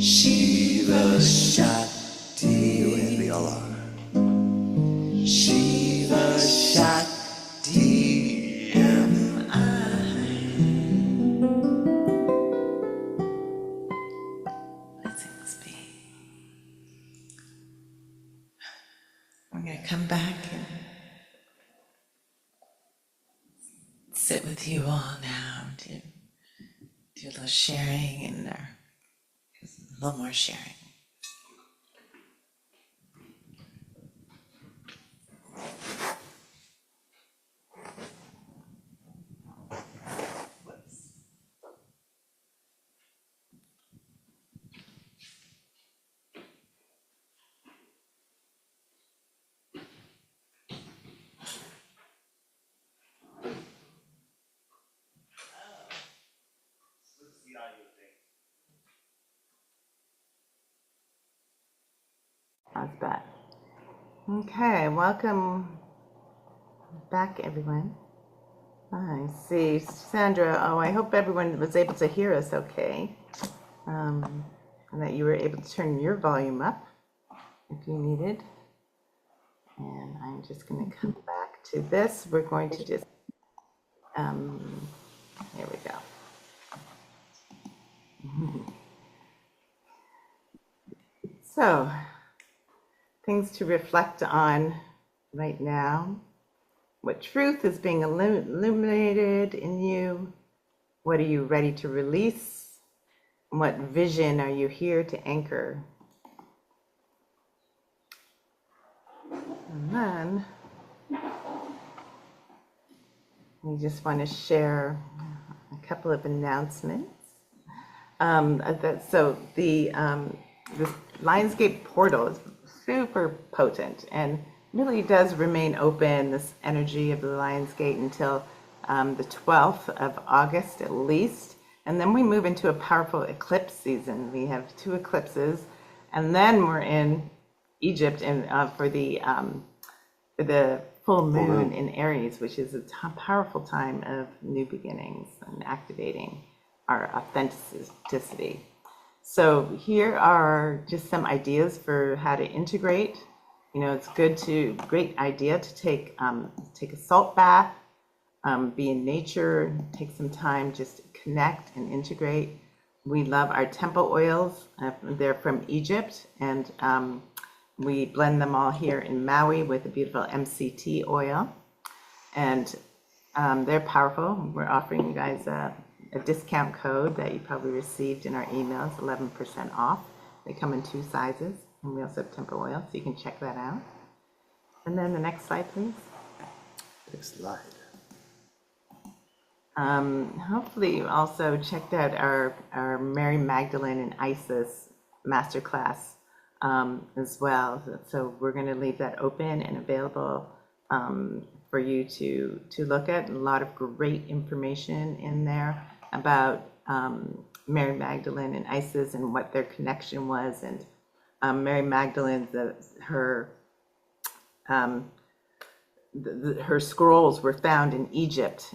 Shiva Shakti. As we all are. Shiva Shakti am I. Blessings be. We're going to come back and sit with you all now to do a little sharing and a little more sharing. How's that? Okay, welcome back, everyone. I see Sandra. Oh, I hope everyone was able to hear us okay, and that you were able to turn your volume up if you needed. And I'm just going to come back to this. We're going to just, here we go. So, things to reflect on right now. What truth is being illuminated in you? What are you ready to release? What vision are you here to anchor? And then we just want to share a couple of announcements. So the Lionsgate portal is super potent and really does remain open, this energy of the Lionsgate, until the 12th of August at least. And then we move into a powerful eclipse season. We have 2 eclipses, and then we're in Egypt for the full moon in Aries, which is a powerful time of new beginnings and activating our authenticity. So here are just some ideas for how to integrate. You know, it's great idea to take a salt bath, be in nature, take some time just to connect and integrate. We love our temple oils. They're from Egypt, and we blend them all here in Maui with a beautiful MCT oil, and they're powerful. We're offering you guys a discount code that you probably received in our emails, 11% off. They come in 2 sizes, and we also have temple oil, so you can check that out. And then the next slide, please. Next slide. Hopefully you also checked out our Mary Magdalene and Isis Masterclass as well. So we're going to leave that open and available for you to look at. A lot of great information in there about Mary Magdalene and Isis and what their connection was. And Mary Magdalene, her scrolls were found in Egypt,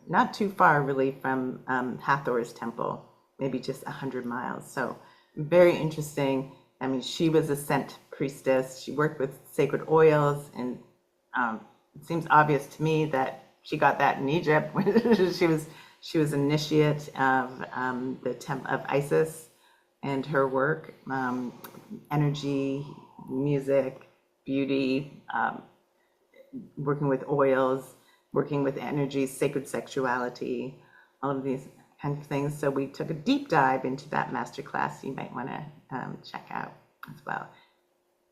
not too far really from Hathor's temple, maybe just 100 miles. So very interesting. I mean, she was a scent priestess. She worked with sacred oils, and it seems obvious to me that she got that in Egypt. she was initiate of the temple of Isis and her work, energy, music, beauty, working with oils, working with energy, sacred sexuality, all of these kinds of things. So we took a deep dive into that masterclass you might want to check out as well.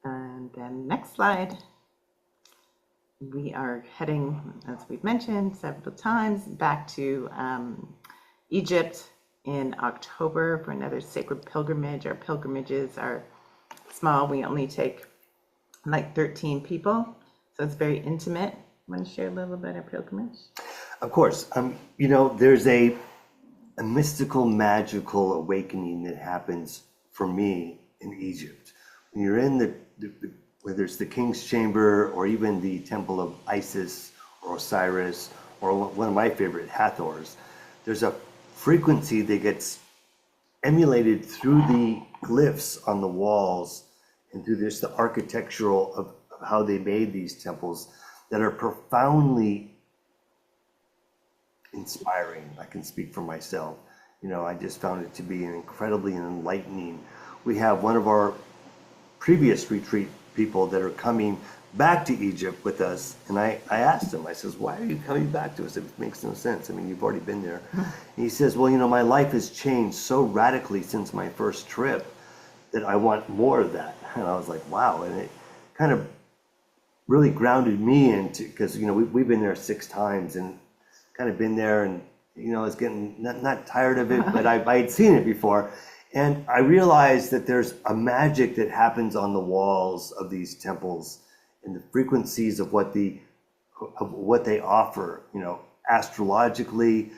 And then next slide. We are heading, as we've mentioned several times, back to Egypt in October for another sacred pilgrimage. Our pilgrimages are small. We only take like 13 people. So it's very intimate. Want to share a little bit of pilgrimage? Of course. You know, there's a mystical, magical awakening that happens for me in Egypt. When you're in whether it's the King's Chamber or even the Temple of Isis or Osiris or one of my favorite, Hathor's, there's a frequency that gets emulated through the glyphs on the walls and through the architectural of how they made these temples that are profoundly inspiring. I can speak for myself. You know, I just found it to be an incredibly enlightening. We have one of our previous retreat people that are coming back to Egypt with us, and I asked him, I says, why are you coming back to us? It makes no sense. I mean, you've already been there. And he says, well, you know, my life has changed so radically since my first trip that I want more of that. And I was like, wow. And it kind of really grounded me into, because, you know, we've been there 6 times and kind of been there, and, you know, I was getting not tired of it, but I had seen it before. And I realized that there's a magic that happens on the walls of these temples and the frequencies of what they offer, you know, astrologically,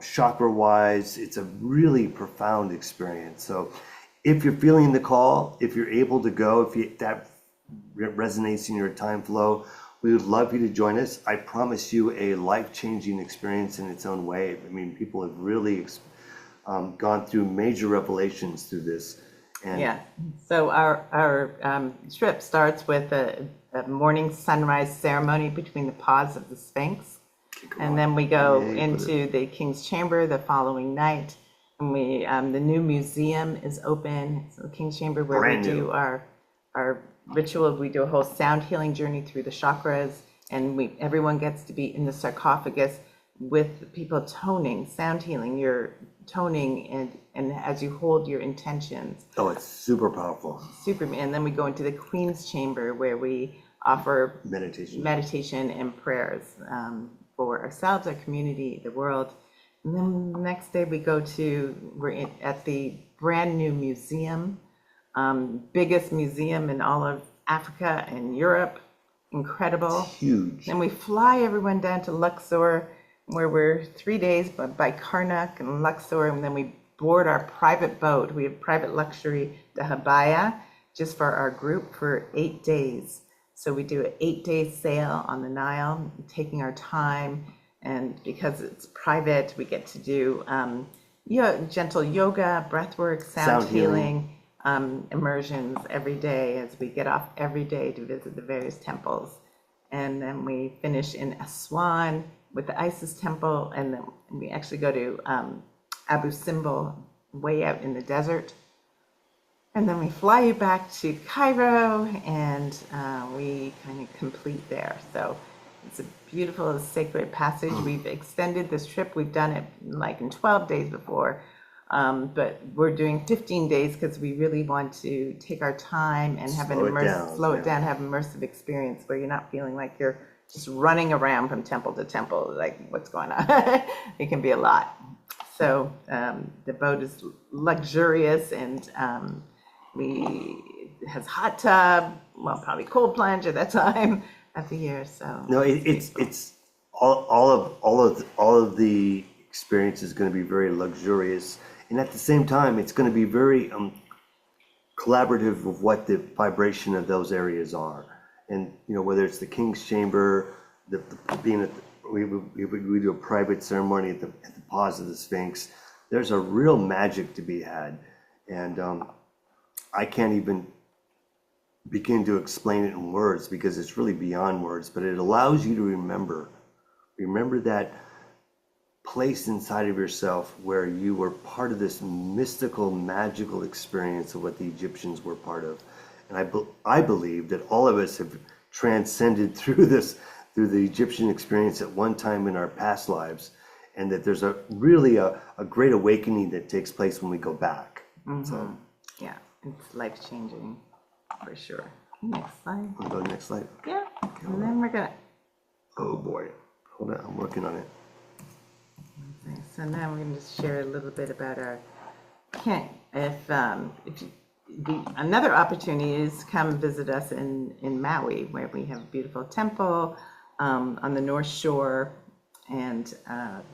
chakra-wise. It's a really profound experience. So if you're feeling the call, if you're able to go, if that resonates in your time flow, we would love you to join us. I promise you a life-changing experience in its own way. I mean, people have really gone through major revelations through this. And yeah. So our trip starts with a morning sunrise ceremony between the paws of the Sphinx, and then we go into the King's Chamber the following night, and the new museum is open. So the King's Chamber, where we do our ritual. We do a whole sound healing journey through the chakras, and everyone gets to be in the sarcophagus with people toning, sound healing, you're toning and as you hold your intentions. Oh, it's super powerful. And then we go into the Queen's Chamber where we offer Meditation and prayers for ourselves, our community, the world. And then the next day we're at the brand new museum, biggest museum in all of Africa and Europe. Incredible. It's huge. Then we fly everyone down to Luxor, where we're 3 days by Karnak and Luxor, and then we board our private boat. We have private luxury to Habaya just for our group for 8 days. So we do an 8-day sail on the Nile, taking our time, and because it's private, we get to do gentle yoga, breathwork, sound healing, immersions every day as we get off every day to visit the various temples. And then we finish in Aswan with the Isis temple, and then we actually go to Abu Simbel, way out in the desert. And then we fly you back to Cairo, and we kind of complete there. So it's a beautiful, sacred passage. We've extended this trip. We've done it like in 12 days before, but we're doing 15 days because we really want to take our time and have slow it down, have an immersive experience where you're not feeling like you're just running around from temple to temple, like what's going on. It can be a lot. So the boat is luxurious, and it has hot tub, well, probably cold plunge at that time of the year. So no, it's all of the experience is going to be very luxurious, and at the same time, it's going to be very collaborative of what the vibration of those areas are. And whether it's the King's Chamber, we do a private ceremony at the paws of the Sphinx. There's a real magic to be had, and I can't even begin to explain it in words because it's really beyond words. But it allows you to remember that place inside of yourself where you were part of this mystical, magical experience of what the Egyptians were part of. And I believe that all of us have transcended through the Egyptian experience at one time in our past lives, and that there's a great awakening that takes place when we go back. Mm-hmm. So yeah, it's life-changing for sure. Next slide. I'll go next slide. Yeah, and then we're gonna. Oh boy, hold on, I'm working on it. Okay, so now we're gonna just share a little bit about our. Another opportunity is to come visit us in Maui, where we have a beautiful temple on the North Shore, and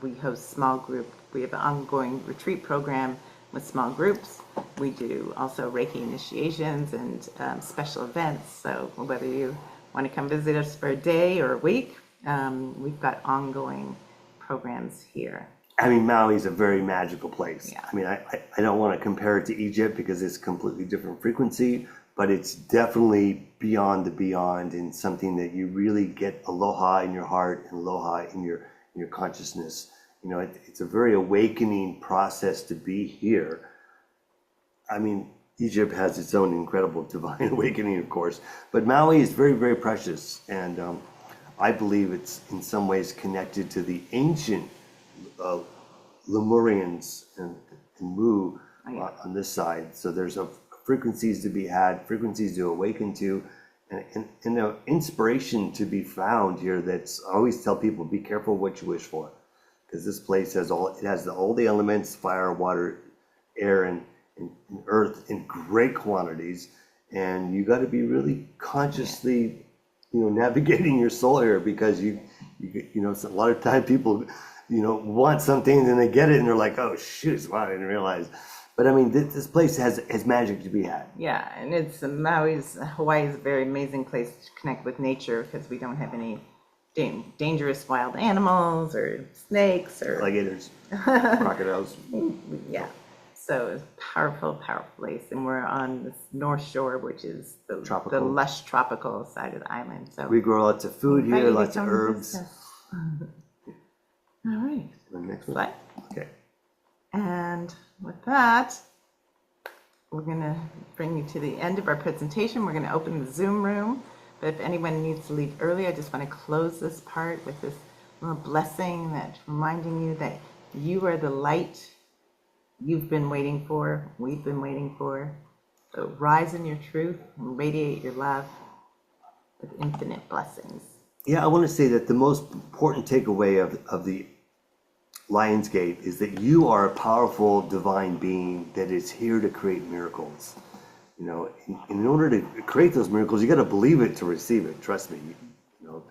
we host small group. We have an ongoing retreat program with small groups. We do also Reiki initiations and special events. So whether you want to come visit us for a day or a week, we've got ongoing programs here. I mean, Maui is a very magical place. Yeah. I mean, I don't want to compare it to Egypt because it's a completely different frequency, but it's definitely beyond the beyond, and something that you really get aloha in your heart and aloha in your consciousness. It's a very awakening process to be here. I mean, Egypt has its own incredible divine awakening, of course, but Maui is very, very precious, and I believe it's in some ways connected to the ancient Lemurians and Mu on this side. So there's frequencies to be had, frequencies to awaken to, and an inspiration to be found here. That's, I always tell people, be careful what you wish for, because this place has all the elements: fire, water, air, and earth in great quantities, and you got to be really consciously navigating your soul here, because you a lot of time people want something, and then they get it and they're like, oh shoot, wow, I didn't realize. But I mean, this place has magic to be had. Yeah, and Hawaii is a very amazing place to connect with nature, because we don't have any dangerous wild animals or snakes or Alligators, crocodiles. Yeah, so it's a powerful place, and we're on this North Shore, which is the lush tropical side of the island. So we grow lots of food here, lots of herbs. All right. The next one. Slide. Okay. And with that, we're going to bring you to the end of our presentation. We're going to open the Zoom room, but if anyone needs to leave early, I just want to close this part with this a blessing that's reminding you that you are the light you've been waiting for, we've been waiting for. So rise in your truth and radiate your love with infinite blessings. Yeah, I want to say that the most important takeaway of the Lion's Gate is that you are a powerful divine being that is here to create miracles. You know, in order to create those miracles, you got to believe it to receive it. Trust me. You know,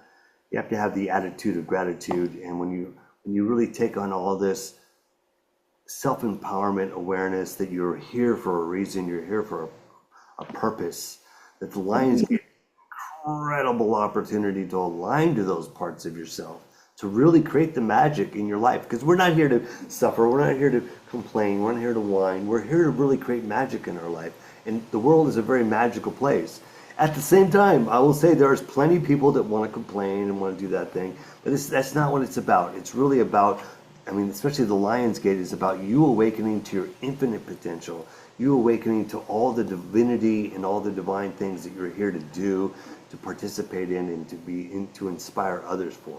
you have to have the attitude of gratitude, and when you really take on all this self-empowerment awareness that you're here for a reason, you're here for a purpose, that the Lion's Gate incredible opportunity to align to those parts of yourself, to really create the magic in your life. Because we're not here to suffer, we're not here to complain, we're not here to whine, we're here to really create magic in our life. And the world is a very magical place. At the same time, I will say there's plenty of people that want to complain and want to do that thing, but that's not what it's about. It's really about, I mean, especially the Lion's Gate is about you awakening to your infinite potential, you awakening to all the divinity and all the divine things that you're here to do, to participate in, and to inspire others for.